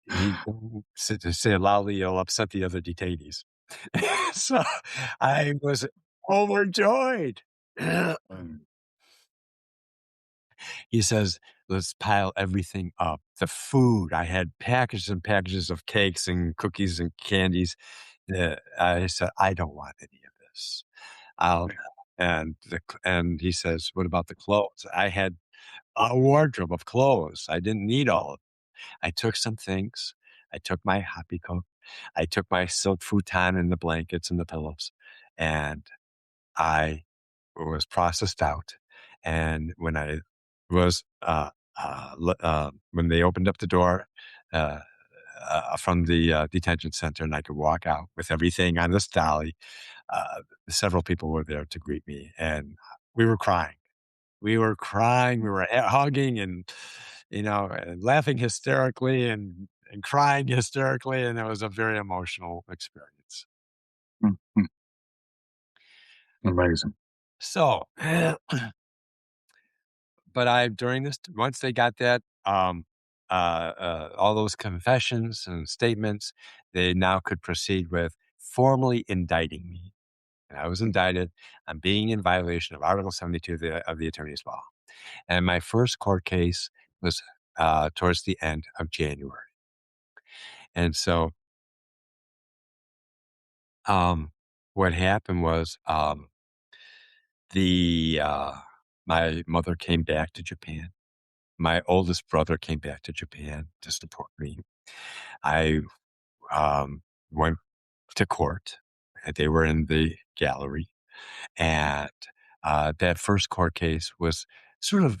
Speaker 3: he said to say it loudly, you'll upset the other detainees. So I was overjoyed.
Speaker 2: um,
Speaker 3: He says, let's pile everything up. The food, I had packages and packages of cakes and cookies and candies. I said, I don't want any of this. I'll, and he says, what about the clothes? I had a wardrobe of clothes. I didn't need all of it. I took some things. I took my happy coat. I took my silk futon and the blankets and the pillows, and I was processed out. And when I was, when they opened up the door uh, from the detention center and I could walk out with everything on this dolly, several people were there to greet me, and we were crying. We were crying. We were hugging and laughing hysterically and crying hysterically. And it was a very emotional experience.
Speaker 2: mm, mm, amazing.
Speaker 3: So, but during this, once they got that, all those confessions and statements, they now could proceed with formally indicting me. And I was indicted on being in violation of Article 72 of the Attorney's Law. And my first court case was towards the end of January. And so what happened was the my mother came back to Japan. My oldest brother came back to Japan to support me. I went to court. They were in the gallery. And that first court case was sort of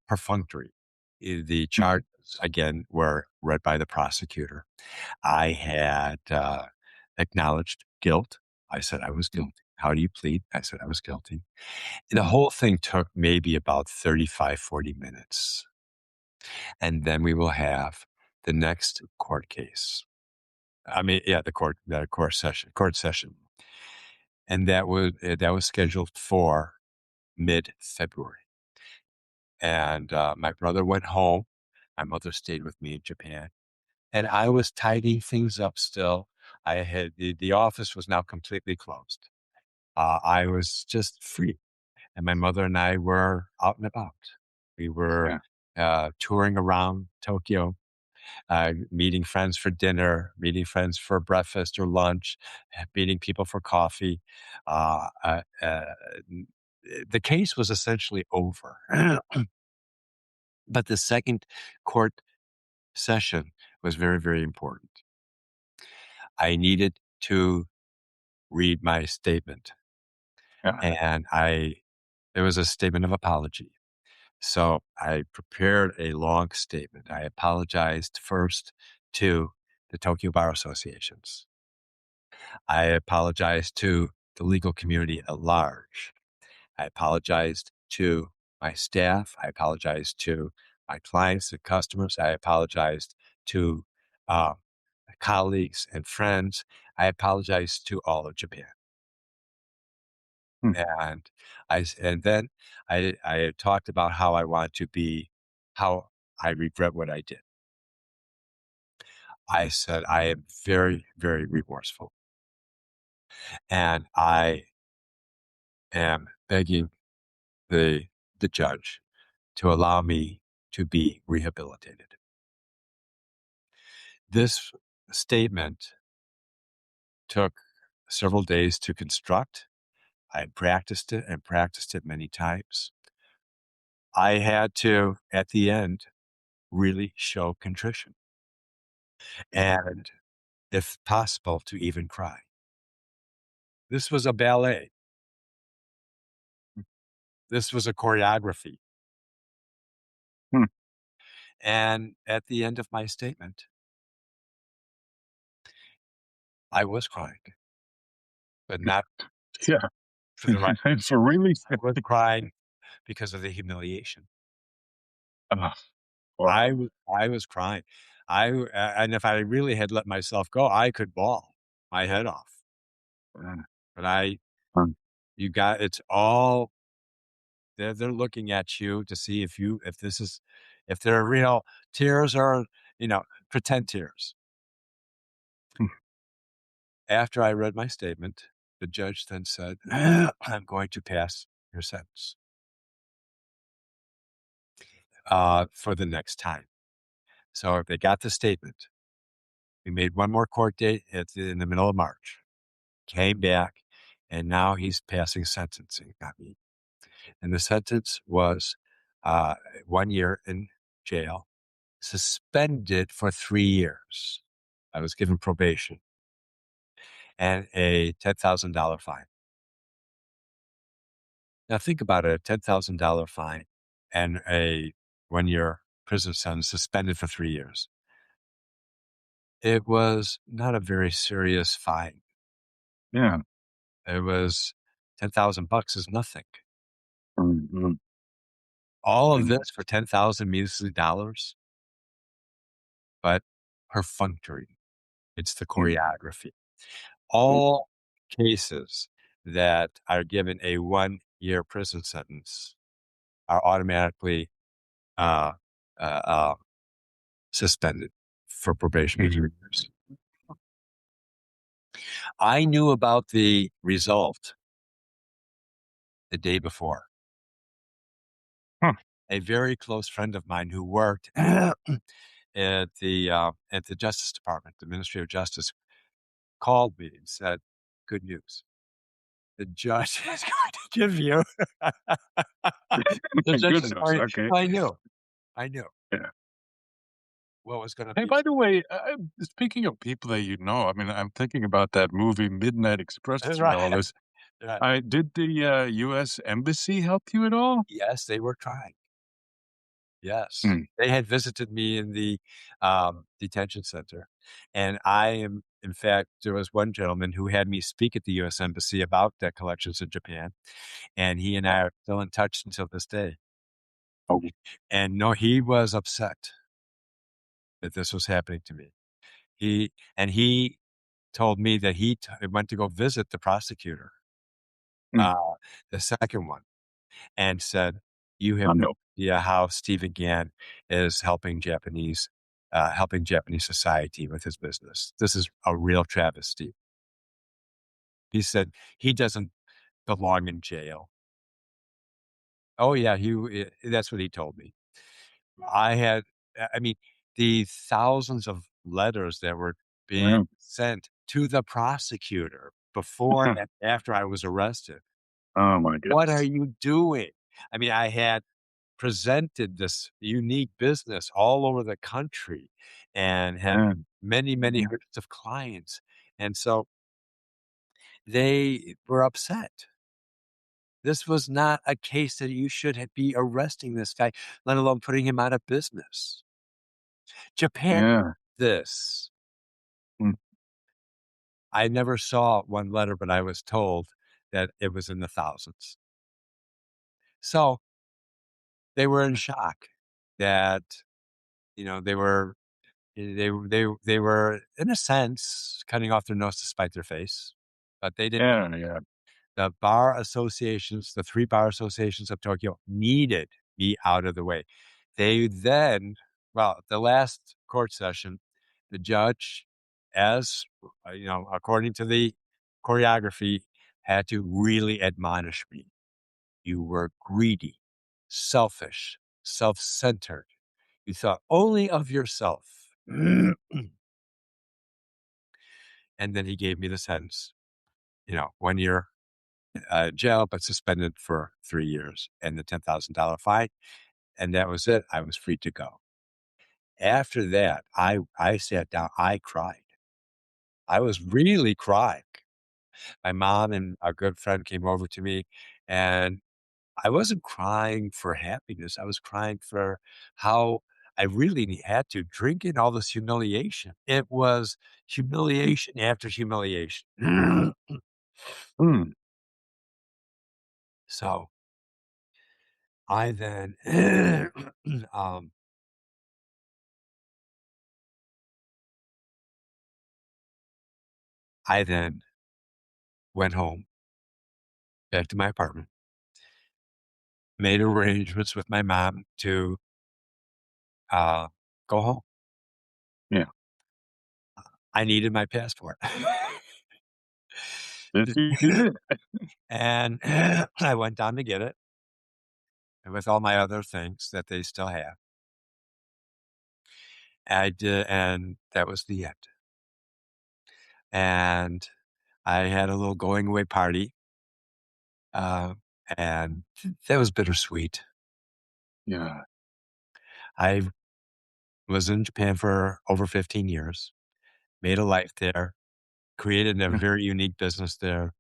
Speaker 3: perfunctory. The
Speaker 2: Mm,
Speaker 3: charges, again, were read by the prosecutor. I had acknowledged guilt. I said I was
Speaker 2: mm,
Speaker 3: guilty. How do you plead? I said I was guilty. The
Speaker 2: mm,
Speaker 3: whole thing took maybe about 35, 40 minutes. And then we will have the next court case. I mean, yeah, the court session. And that was scheduled for mid-February. And my brother went home. My mother stayed with me in Japan. And I was tidying things up still. I had the office was now completely closed. I was just free, and my mother and I were out and about. We were
Speaker 2: yeah.
Speaker 3: touring around Tokyo, meeting friends for dinner, meeting friends for breakfast or lunch, meeting people for coffee. Uh, uh, uh, the case was essentially over. But the second court session was very, very important. I needed to read my statement,
Speaker 2: Yeah.
Speaker 3: and it was a statement of apology. So I prepared a long statement. I apologized first to the Tokyo Bar Associations. I apologized to the legal community at large. I apologized to my staff. I apologized to my clients and customers. I apologized to uh, colleagues and friends. I apologized to all of Japan.
Speaker 2: Hmm.
Speaker 3: And and then I talked about how I want to be, how I regret what I did. I said I am very, very remorseful, and I am begging the the judge to allow me to be rehabilitated. This statement took several days to construct. I had practiced it and practiced it many times. I had to, at the end, really show contrition and, if possible, to even cry. This was a ballet. This was a choreography.
Speaker 2: Hmm.
Speaker 3: And at the end of my statement, I was crying, but not
Speaker 2: Yeah.
Speaker 3: for the right.
Speaker 2: For really?
Speaker 3: I was crying because of the humiliation.
Speaker 2: Oh, wow.
Speaker 3: I was crying. And if I really had let myself go, I could bawl my head off.
Speaker 2: Uh,
Speaker 3: But I
Speaker 2: um,
Speaker 3: you got it's all they're looking at you to see if this is if they're real tears or, pretend tears.
Speaker 2: hmm.
Speaker 3: After I read my statement, the judge then said, "I'm going to pass your sentence for the next time." So they got the statement. We made one more court date in the middle of March. Came back, and now he's passing sentencing on me. And the sentence was, uh, 1 year in jail, suspended for 3 years. I was given probation, and a $10,000 fine. Now think about it, a $10,000 fine and a 1-year prison sentence, suspended for 3 years. It was not a very serious fine.
Speaker 2: Yeah.
Speaker 3: It was 10,000 bucks is nothing.
Speaker 2: Mhm.
Speaker 3: All of
Speaker 2: And
Speaker 3: this for 10,000 measly dollars, but perfunctory. It's the
Speaker 2: mm,
Speaker 3: choreography.
Speaker 2: mm,
Speaker 3: All cases that are given a 1-year prison sentence are automatically, uh, uh, uh, suspended for probation for 3
Speaker 2: mhm.
Speaker 3: years. I knew about the result the day before.
Speaker 2: Huh.
Speaker 3: A very close friend of mine who worked at the Justice Department, the Ministry of Justice, called me and said, "Good news. The judge is going to give you" the judge is
Speaker 2: Goodness,
Speaker 3: going
Speaker 2: okay.
Speaker 3: I knew
Speaker 2: Yeah.
Speaker 3: what was gonna
Speaker 2: Hey,
Speaker 3: be.
Speaker 2: by the way, speaking of people that you know, I mean, I'm thinking about that movie Midnight Express through
Speaker 3: Right,
Speaker 2: all this.
Speaker 3: right.
Speaker 2: I did the, US Embassy help you at all?
Speaker 3: Yes, they were trying. Yes.
Speaker 2: Mm.
Speaker 3: They had visited me in the, detention center, and I am in fact, there was one gentleman who had me speak at the US Embassy about debt collections in Japan, and he and I are still in touch until this day.
Speaker 2: Oh,
Speaker 3: And no, he was upset that this was happening to me. He told me that he went to go visit the prosecutor,
Speaker 2: mm.
Speaker 3: uh, the second one, and said, "You
Speaker 2: I
Speaker 3: have no
Speaker 2: know.
Speaker 3: idea how Stephen Gann is helping Japanese society with his business. This is a real travesty." He said, "He doesn't belong in jail." Oh, yeah, that's what he told me. I had I mean, the thousands of letters that were being
Speaker 2: Yeah.
Speaker 3: sent to the prosecutor before and after I was arrested.
Speaker 2: Oh my
Speaker 3: "What are
Speaker 2: goodness.
Speaker 3: you doing?" I mean, I had presented this unique business all over the country and had
Speaker 2: Yeah.
Speaker 3: many, many
Speaker 2: Mhm.
Speaker 3: hundreds of clients, and so they were upset. This was not a case that you should be arresting this guy, let alone putting him out of business. Japan
Speaker 2: Yeah.
Speaker 3: this.
Speaker 2: Mm.
Speaker 3: I never saw one letter, but I was told that it was in the thousands. So they were in shock that, they were they were in a sense cutting off their nose to spite their face, but they didn't.
Speaker 2: Yeah, yeah,
Speaker 3: The bar associations, the 3 bar associations of Tokyo needed me out of the way. They then the last court session, the judge, as, according to the choreography, had to really admonish me. You were greedy, selfish, self-centered. You thought only of yourself. And then he gave me the sentence, 1 year jail, but suspended for 3 years and the $10,000 fine. And that was it. I was free to go. After that, I sat down. I cried. I was really crying. My mom and a good friend came over to me, and I wasn't crying for happiness. I was crying for how I really had to drink in all this humiliation. It was humiliation after humiliation.
Speaker 2: mm,
Speaker 3: So I then, um, I then went home back to my apartment, made arrangements with my mom to uh, go home.
Speaker 2: yeah.
Speaker 3: I needed my passport.
Speaker 2: Yes, you did.
Speaker 3: And I went down to get it with all my other things that they still have. I did, and that was the end. And I had a little going away party, uh, and that was bittersweet.
Speaker 2: Yeah,
Speaker 3: I was in Japan for over 15 years, made a life there, created a
Speaker 2: yeah,
Speaker 3: very unique business there,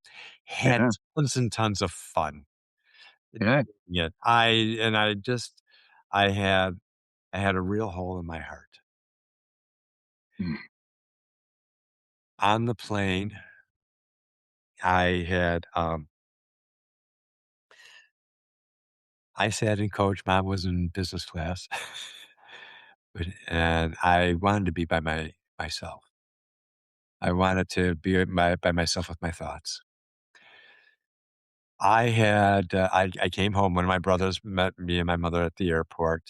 Speaker 3: had
Speaker 2: yeah,
Speaker 3: tons and tons of fun.
Speaker 2: yeah.
Speaker 3: Yeah, I had I had a real hole in my heart.
Speaker 2: Mm,
Speaker 3: On the plane, I sat in coach, mom was in business class, and I wanted to be by myself. I wanted to be by myself with my thoughts. I came home. One of my brothers met me and my mother at the airport.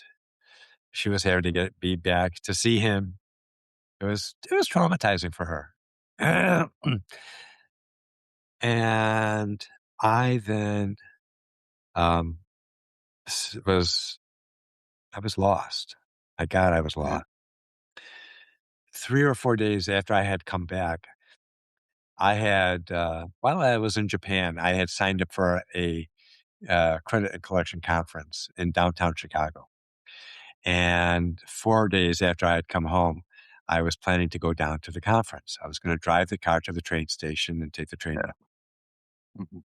Speaker 3: She was happy to be back to see him. It was traumatizing for her. And I then, um, s was I was lost. My god, I was
Speaker 2: yeah,
Speaker 3: lost. 3 or 4 days after I had come back, while I was in Japan, I had signed up for a, credit and collection conference in downtown Chicago. And 4 days after I had come home, I was planning to go down to the conference. I was gonna drive the car to the train station and take the train
Speaker 2: yeah.
Speaker 3: down.
Speaker 2: Mhm.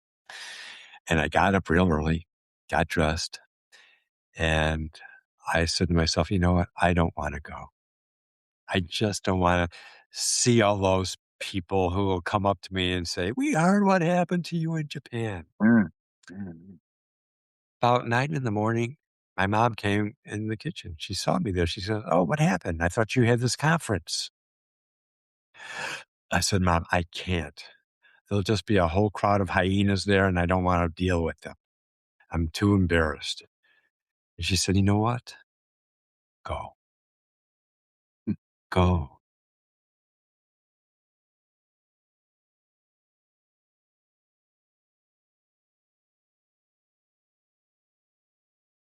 Speaker 3: And I got up real early, got dressed, and I said to myself, "You know what? I don't wanna go. I just don't wanna see all those people who will come up to me and say, 'We heard what happened to you in Japan.'"
Speaker 2: Mm, mm,
Speaker 3: About 9 in the morning, my mom came in the kitchen. She saw me there. She said, "Oh, what happened? I thought you had this conference." I said, "Mom, I can't. There'll just be a whole crowd of hyenas there, and I don't wanna deal with them. I'm too embarrassed." And she said, "You know what? Go.
Speaker 2: mm.
Speaker 3: Go."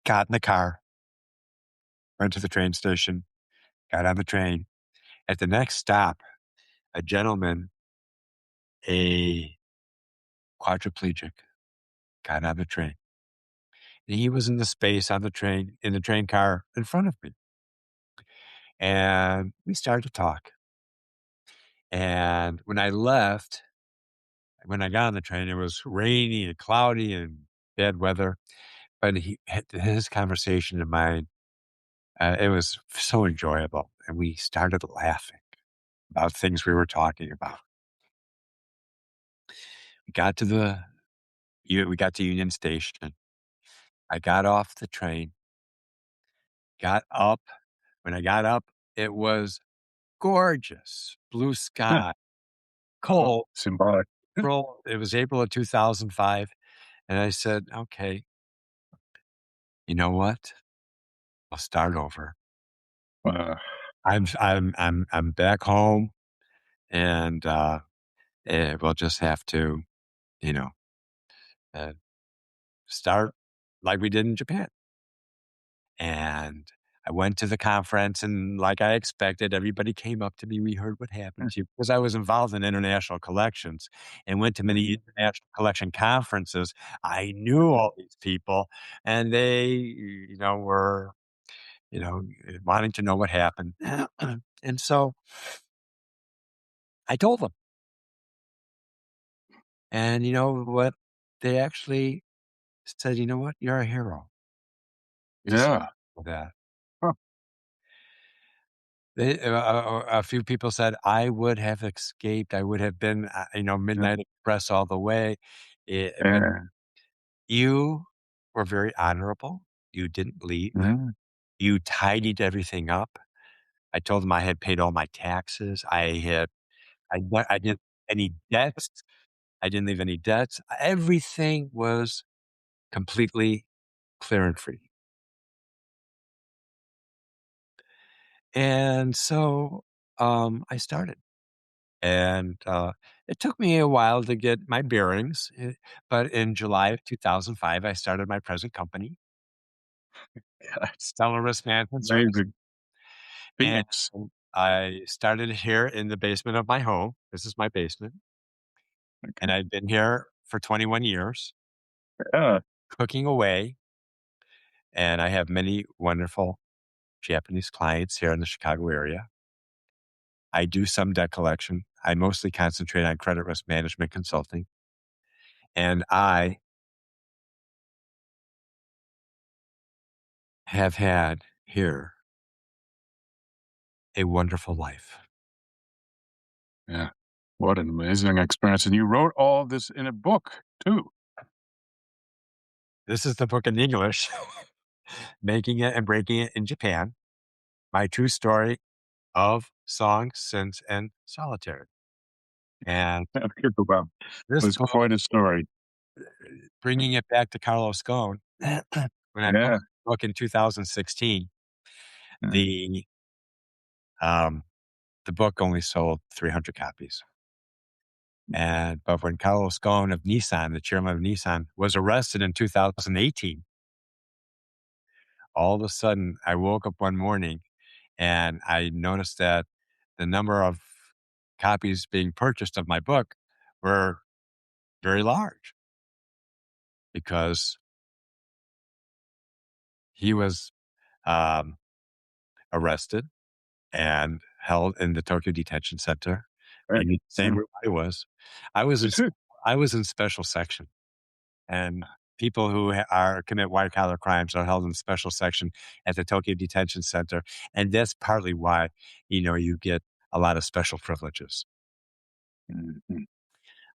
Speaker 3: Got in the car, went to the train station, got on the train. At the next stop, a gentleman, a quadriplegic, got on the train. And he was in the space on the train, in the train car in front of me. And we started to talk. And when I got on the train, it was rainy and cloudy and bad weather. But his conversation and mine, it was so enjoyable. And we started laughing about things we were talking about. got to we got to Union Station. I got off the train, got up. When I got up, it was gorgeous, blue sky,
Speaker 2: Oh,
Speaker 3: cold.
Speaker 2: symbolic.
Speaker 3: It was April of 2005, and I said, "Okay, you know what? I'll start over.
Speaker 2: Uh,
Speaker 3: I'm back home, and we'll just have to, you know, uh, start like we did in Japan." And I went to the conference, and like I expected, everybody came up to me. We heard what happened to you because I was involved in international collections and went to many international collection conferences. I knew all these people, and they, were, wanting to know what happened. And so I told them, and you know what? They actually said, "You know what? You're a hero." Just
Speaker 2: yeah.
Speaker 3: that.
Speaker 2: Huh.
Speaker 3: A few people said, "I would have escaped. I would have been,
Speaker 2: Yeah.
Speaker 3: Midnight Express all the way." But
Speaker 2: Yeah.
Speaker 3: you were very honorable. You didn't leave.
Speaker 2: Yeah.
Speaker 3: You tidied everything up. I told them I had paid all my taxes. I didn't any debts. I didn't leave any debts. Everything was completely clear and free. And so, I started. And, it took me a while to get my bearings, but in July of 2005, I started my present company,
Speaker 2: That's
Speaker 3: Stellar Risk Management Service,
Speaker 2: amazing.
Speaker 3: and
Speaker 2: Phoenix.
Speaker 3: I started here in the basement of my home. This is my basement, and
Speaker 2: Okay.
Speaker 3: I've been here for 21 years,
Speaker 2: Yeah.
Speaker 3: cooking away, and I have many wonderful Japanese clients here in the Chicago area. I do some debt collection. I mostly concentrate on credit risk management consulting, and I have had here a wonderful life.
Speaker 2: Yeah. What an amazing experience. And you wrote all this in a book too.
Speaker 3: This is the book in English, Making It and Breaking It in Japan, my true story of song, sins, and solitary. And
Speaker 2: Wow.
Speaker 3: this
Speaker 2: Was
Speaker 3: book,
Speaker 2: quite a story.
Speaker 3: bringing it back to Carlos Ghosn, when I
Speaker 2: Yeah.
Speaker 3: published the book in 2016,
Speaker 2: Yeah.
Speaker 3: um, the book only sold 300 copies. But when Carlos Ghosn of Nissan, the chairman of Nissan, was arrested in 2018, all of a sudden I woke up one morning and I noticed that the number of copies being purchased of my book were very large because he was um, arrested and held in the Tokyo Detention Center,
Speaker 2: Right.
Speaker 3: maybe the same
Speaker 2: Yeah.
Speaker 3: room I was. I was in I was in special section, and people who commit white collar crimes are held in special section at the Tokyo Detention Center, and that's partly why you get a lot of special privileges.
Speaker 2: Mhm.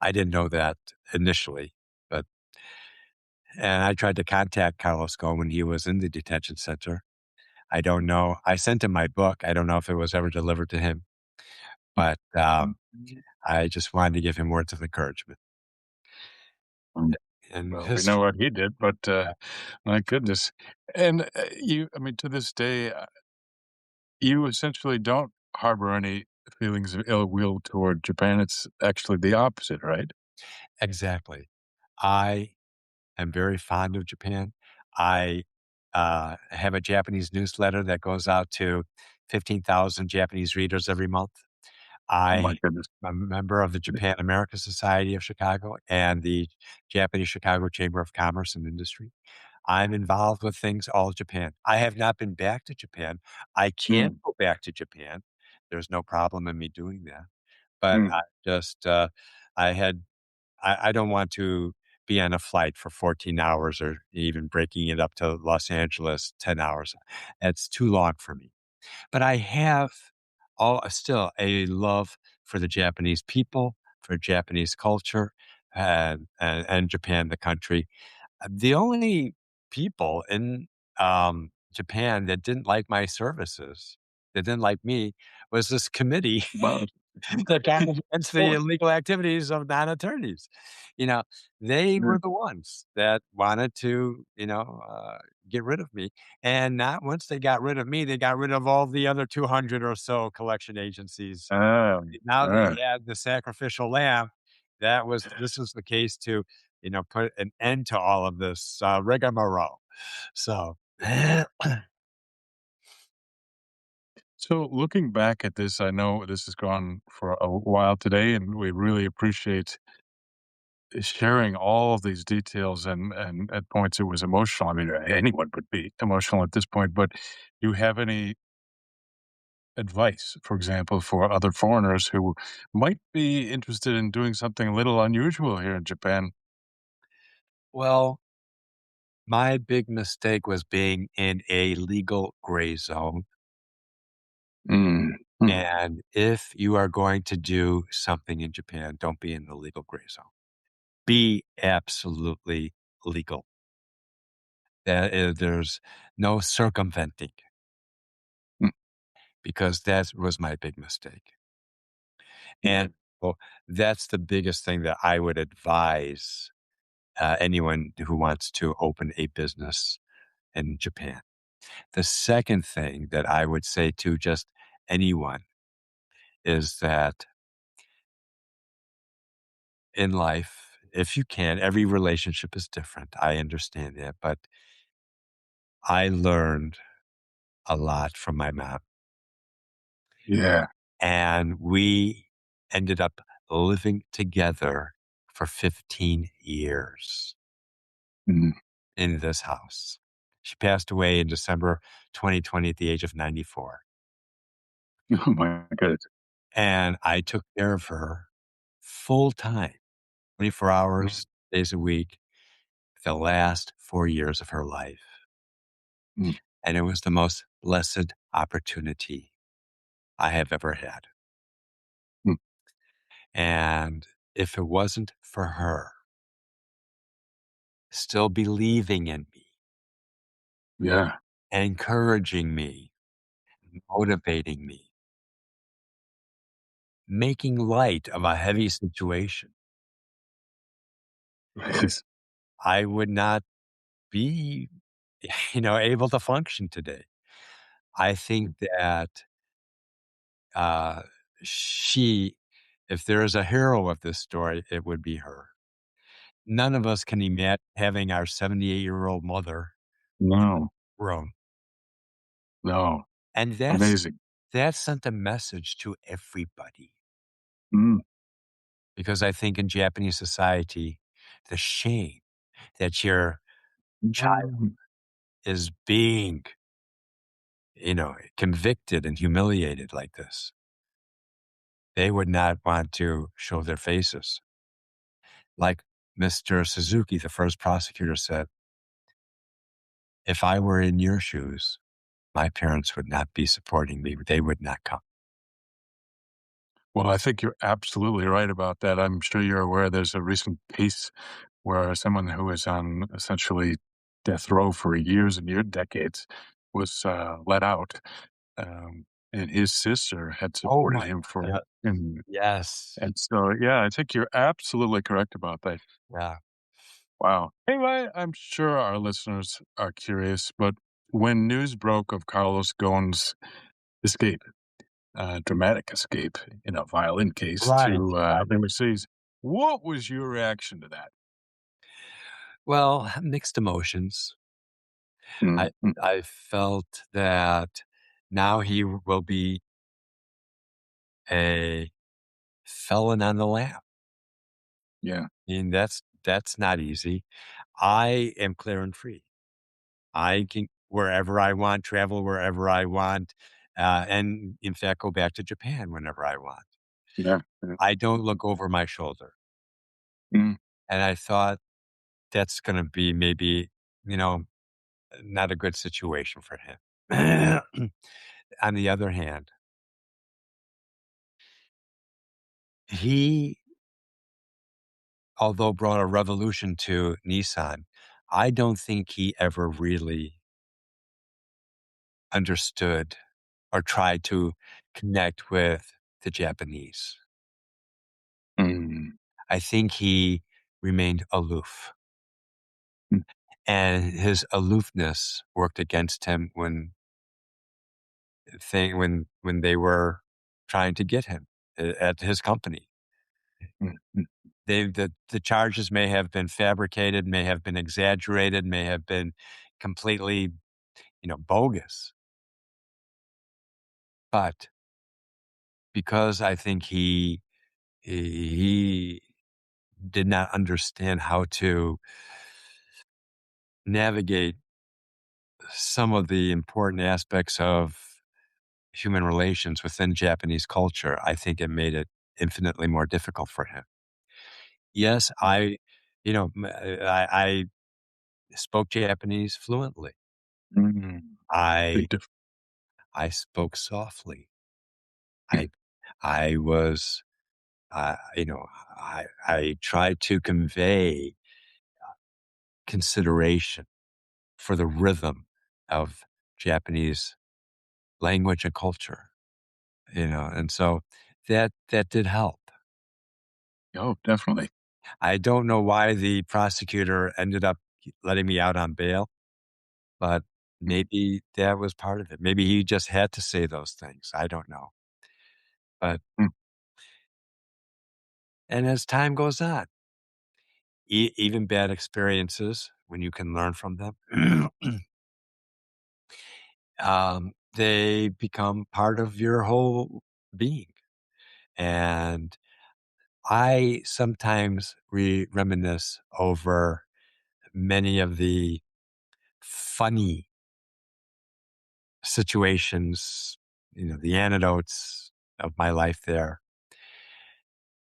Speaker 3: I didn't know that initially, but and I tried to contact Carlos Ghosn when he was in the detention center. I don't know. I sent him my book. I don't know if it was ever delivered to him, but I just wanted to give him words of encouragement.
Speaker 2: Um,
Speaker 3: And
Speaker 2: well, we
Speaker 3: his
Speaker 2: know what he did, but my goodness. And I mean, to this day, you essentially don't harbor any feelings of ill will toward Japan. It's actually the opposite, right?
Speaker 3: exactly. I am very fond of Japan. I have a Japanese newsletter that goes out to 15,000 Japanese readers every month.
Speaker 2: Oh my
Speaker 3: I
Speaker 2: goodness.
Speaker 3: am a member of the Japan America Society of Chicago and the Japanese Chicago Chamber of Commerce and Industry. I'm involved with things all Japan. I have not been back to Japan. I can
Speaker 2: Mm,
Speaker 3: go back to Japan. There's no problem in me doing that. But
Speaker 2: mm,
Speaker 3: I just, I had, I don't want to be on a flight for 14 hours or even breaking it up to Los Angeles 10 hours. It's too long for me. But I have still a love for the Japanese people, for Japanese culture, and Japan, the country. The only people in, Japan that didn't like my services, that didn't like me, was this committee
Speaker 2: Well,
Speaker 3: that kind of against the
Speaker 2: well,
Speaker 3: illegal activities of non-attorneys. You know, they
Speaker 2: mm,
Speaker 3: were the ones that wanted to, get rid of me, and not once they got rid of me, they got rid of all the other 200 or so collection agencies.
Speaker 2: ah,
Speaker 3: Now they
Speaker 2: ah.
Speaker 3: had the sacrificial lamb. This was the case to, put an end to all of this, rigmarole. So
Speaker 2: So looking back at this, I know this has gone for a while today, and we really appreciate sharing all of these details. And at points, it was emotional. I mean, anyone would be emotional at this point. But do you have any advice, for example, for other foreigners who might be interested in doing something a little unusual here in Japan?
Speaker 3: well, my big mistake was being in a legal gray zone,
Speaker 2: Mm, mm,
Speaker 3: and if you are going to do something in Japan, don't be in the legal gray zone. Be absolutely legal. There's no circumventing,
Speaker 2: mm,
Speaker 3: because that was my big mistake.
Speaker 2: yeah,
Speaker 3: And well, that's the biggest thing that I would advise, anyone who wants to open a business in Japan. The second thing that I would say to just anyone is that in life, if you can, every relationship is different. I understand that, but I learned a lot from my mom,
Speaker 2: yeah,
Speaker 3: and we ended up living together for 15 years
Speaker 2: mm.
Speaker 3: in this house. She passed away in December 2020 at the age of 94.
Speaker 2: Oh my goodness.
Speaker 3: And I took care of her full time, 24
Speaker 2: Mm,
Speaker 3: hours, days a week, the last 4 years of her life.
Speaker 2: mm,
Speaker 3: And it was the most blessed opportunity I have ever had.
Speaker 2: mm,
Speaker 3: And if it wasn't for her still believing in me,
Speaker 2: yeah,
Speaker 3: encouraging me, motivating me, making light of a heavy situation,
Speaker 2: yes,
Speaker 3: I would not be, able to function today. I think that, uh, she if there is a hero of this story, it would be her. None of us can imagine having our 78-year-old mother
Speaker 2: no,
Speaker 3: grown,
Speaker 2: no,
Speaker 3: and
Speaker 2: amazing.
Speaker 3: that sent a message to everybody,
Speaker 2: Mm,
Speaker 3: because I think in Japanese society, the shame that your child
Speaker 2: mm,
Speaker 3: is being, convicted and humiliated like this, they would not want to show their faces. Like Mr. Suzuki, the first prosecutor, said, "If I were in your shoes, my parents would not be supporting me. They would not come."
Speaker 2: well, I think you're absolutely right about that. I'm sure you're aware there's a recent case where someone who was on essentially death row for years and years, decades, was let out, and his sister had
Speaker 3: Oh
Speaker 2: supported
Speaker 3: my
Speaker 2: him for
Speaker 3: god.
Speaker 2: and
Speaker 3: Yes.
Speaker 2: and so yeah, I think you're absolutely correct about that.
Speaker 3: Yeah.
Speaker 2: Wow. Anyway, I'm sure our listeners are curious, but when news broke of Carlos Ghosn's escape, dramatic escape in a violin case
Speaker 3: Right,
Speaker 2: to
Speaker 3: right.
Speaker 2: overseas, what was your reaction to that?
Speaker 3: Well, mixed emotions. I
Speaker 2: Mm, mm,
Speaker 3: I felt that now he will be a felon on the lam.
Speaker 2: yeah,
Speaker 3: And that's not easy. I am clear and free. I can wherever I want, travel wherever I want, and in fact, go back to Japan whenever I want.
Speaker 2: yeah, yeah.
Speaker 3: I don't look over my shoulder.
Speaker 2: Mm,
Speaker 3: And I thought that's going to be maybe, you know, not a good situation for him. On the other hand, he although brought a revolution to Nissan, I don't think he ever really understood or tried to connect with the Japanese.
Speaker 2: Mm,
Speaker 3: I think he remained aloof,
Speaker 2: mm,
Speaker 3: and his aloofness worked against him when they were trying to get him at his company.
Speaker 2: mm, mm,
Speaker 3: The charges may have been fabricated, may have been exaggerated, may have been completely, bogus, but because I think he did not understand how to navigate some of the important aspects of human relations within Japanese culture, I think it made it infinitely more difficult for him. Yes,
Speaker 2: mm,
Speaker 3: I spoke Japanese fluently.
Speaker 2: mm.
Speaker 3: I
Speaker 2: Big diff
Speaker 3: I spoke softly.
Speaker 2: mm,
Speaker 3: I I was, I tried to convey consideration for the rhythm of Japanese language and culture, and so that did help.
Speaker 2: oh, definitely.
Speaker 3: I don't know why the prosecutor ended up letting me out on bail, but
Speaker 2: Mm,
Speaker 3: maybe that was part of it. Maybe he just had to say those things. I don't know. But
Speaker 2: mm,
Speaker 3: and as time goes on, even bad experiences, when you can learn from them, they become part of your whole being. And I sometimes reminisce over many of the funny situations, the anecdotes of my life there.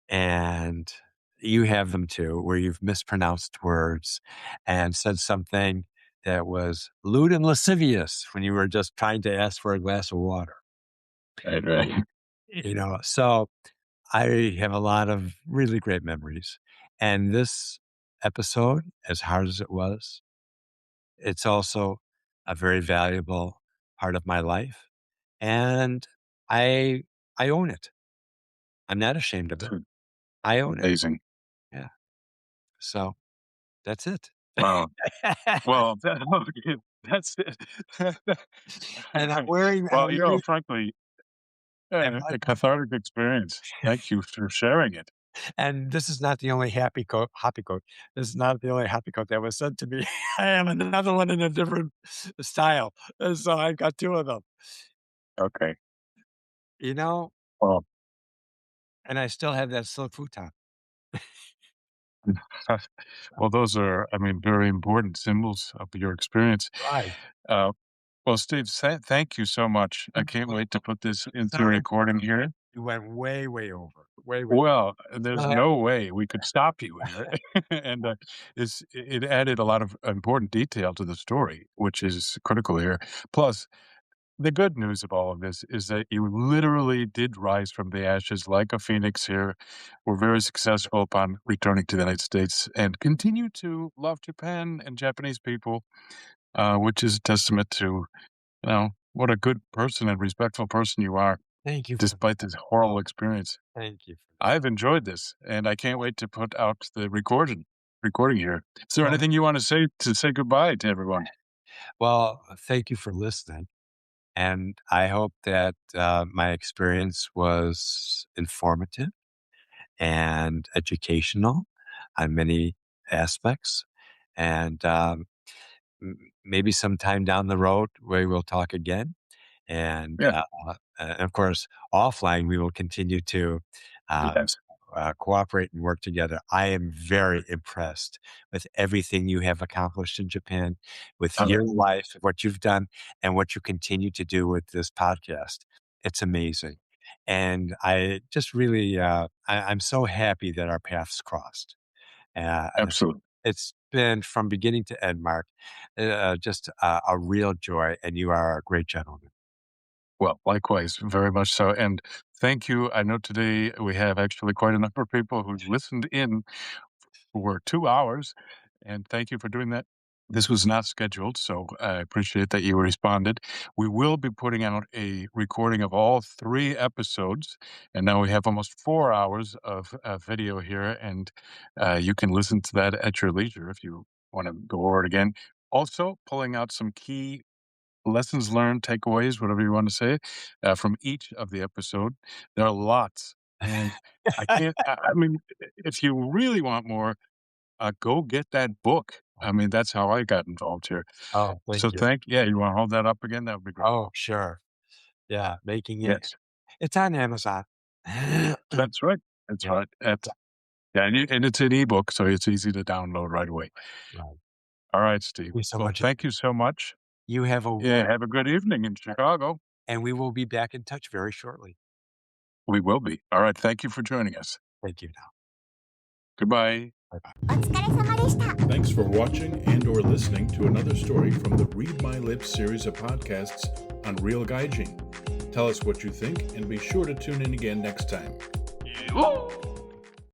Speaker 3: And you have them too, where you've mispronounced words and said something that was lewd and lascivious when you were just trying to ask for a glass of water.
Speaker 2: right, right.
Speaker 3: So I have a lot of really great memories. And this episode, as hard as it was, it's also a very valuable part of my life. And I I own it. I'm not ashamed of it.
Speaker 2: Dude,
Speaker 3: I own it.
Speaker 2: amazing.
Speaker 3: Yeah. So that's it.
Speaker 2: Wow. Well, that okay, that's it.
Speaker 3: And
Speaker 2: Well,
Speaker 3: I'm wearing
Speaker 2: frankly,
Speaker 3: and
Speaker 2: a
Speaker 3: my
Speaker 2: cathartic experience. Thank you for sharing it.
Speaker 3: and this is not the only happy coat. This is not the only happy coat that was sent to me. I have another one in a different style. And so I got 2 of them,
Speaker 2: Okay.
Speaker 3: you know,
Speaker 2: Well,
Speaker 3: and I still have that silk futon.
Speaker 2: well, those are, I mean, very important symbols of your experience.
Speaker 3: Right.
Speaker 2: Uh, well, Steve, thank you so much. I can't wait to put this into
Speaker 3: Sorry.
Speaker 2: recording here.
Speaker 3: You went way, way over. Way, way.
Speaker 2: Well,
Speaker 3: Still
Speaker 2: there's
Speaker 3: have
Speaker 2: no way we could stop you here. And it added a lot of important detail to the story, which is critical here. Plus, the good news of all of this is that you literally did rise from the ashes like a phoenix here. Were very successful upon returning to the United States and continue to love Japan and Japanese people, which is a testament to, what a good person and respectful person you are,
Speaker 3: Thank you for
Speaker 2: despite this horrible experience.
Speaker 3: thank you for that.
Speaker 2: I've enjoyed this, and I can't wait to put out the recording here. Is there
Speaker 3: Well
Speaker 2: anything you want to say goodbye to everyone?
Speaker 3: well, thank you for listening. And I hope that my experience was informative and educational on many aspects. And maybe sometime down the road, we will talk again. And,
Speaker 2: Yeah.
Speaker 3: of course, offline, we will continue to uh,
Speaker 2: Yes.
Speaker 3: cooperate and work together. I am very impressed with everything you have accomplished in Japan, with
Speaker 2: Uh,
Speaker 3: your life, what you've done, and what you continue to do with this podcast. It's amazing. And I just really, I'm so happy that our paths crossed. It's
Speaker 2: absolutely.
Speaker 3: it's been from beginning to end, Mark, just a real joy, and you are a great gentleman.
Speaker 2: Well, likewise, very much so. And thank you. I know today we have actually quite a number of people who listened in for 2 hours, and thank you for doing that. This was not scheduled, so I appreciate that you responded. We will be putting out a recording of all 3 episodes, and now we have almost 4 hours of video here, and you can listen to that at your leisure if you wanna go over it again. Also, pulling out some key lessons learned, takeaways, whatever you want to say, from each of the episode. There are lots, and I can't. I mean, if you really want more, go get that book. I mean, that's how I got involved here.
Speaker 3: Oh, thank
Speaker 2: So
Speaker 3: you.
Speaker 2: yeah, you want to hold that up again? That would be great.
Speaker 3: Oh, sure. Yeah, making it
Speaker 2: Yes,
Speaker 3: it's on Amazon.
Speaker 2: that's right. That's
Speaker 3: Yeah,
Speaker 2: right. Yeah, and it's an ebook, so it's easy to download right away.
Speaker 3: right.
Speaker 2: All right, Steve.
Speaker 3: Thank you so
Speaker 2: Well,
Speaker 3: much.
Speaker 2: thank you so much.
Speaker 3: You have a
Speaker 2: Yeah, have a good evening in Chicago.
Speaker 3: and we will be back in touch very shortly.
Speaker 2: We will be. All right. Thank you for joining us.
Speaker 3: Thank you now.
Speaker 2: Goodbye.
Speaker 3: Bye-bye.
Speaker 1: お疲れ様でした。
Speaker 4: Thanks for watching and or listening to another story from the Read My Lips series of podcasts on Real Gaijin. Tell us what you think and be sure to tune in again next time.
Speaker 2: Woo!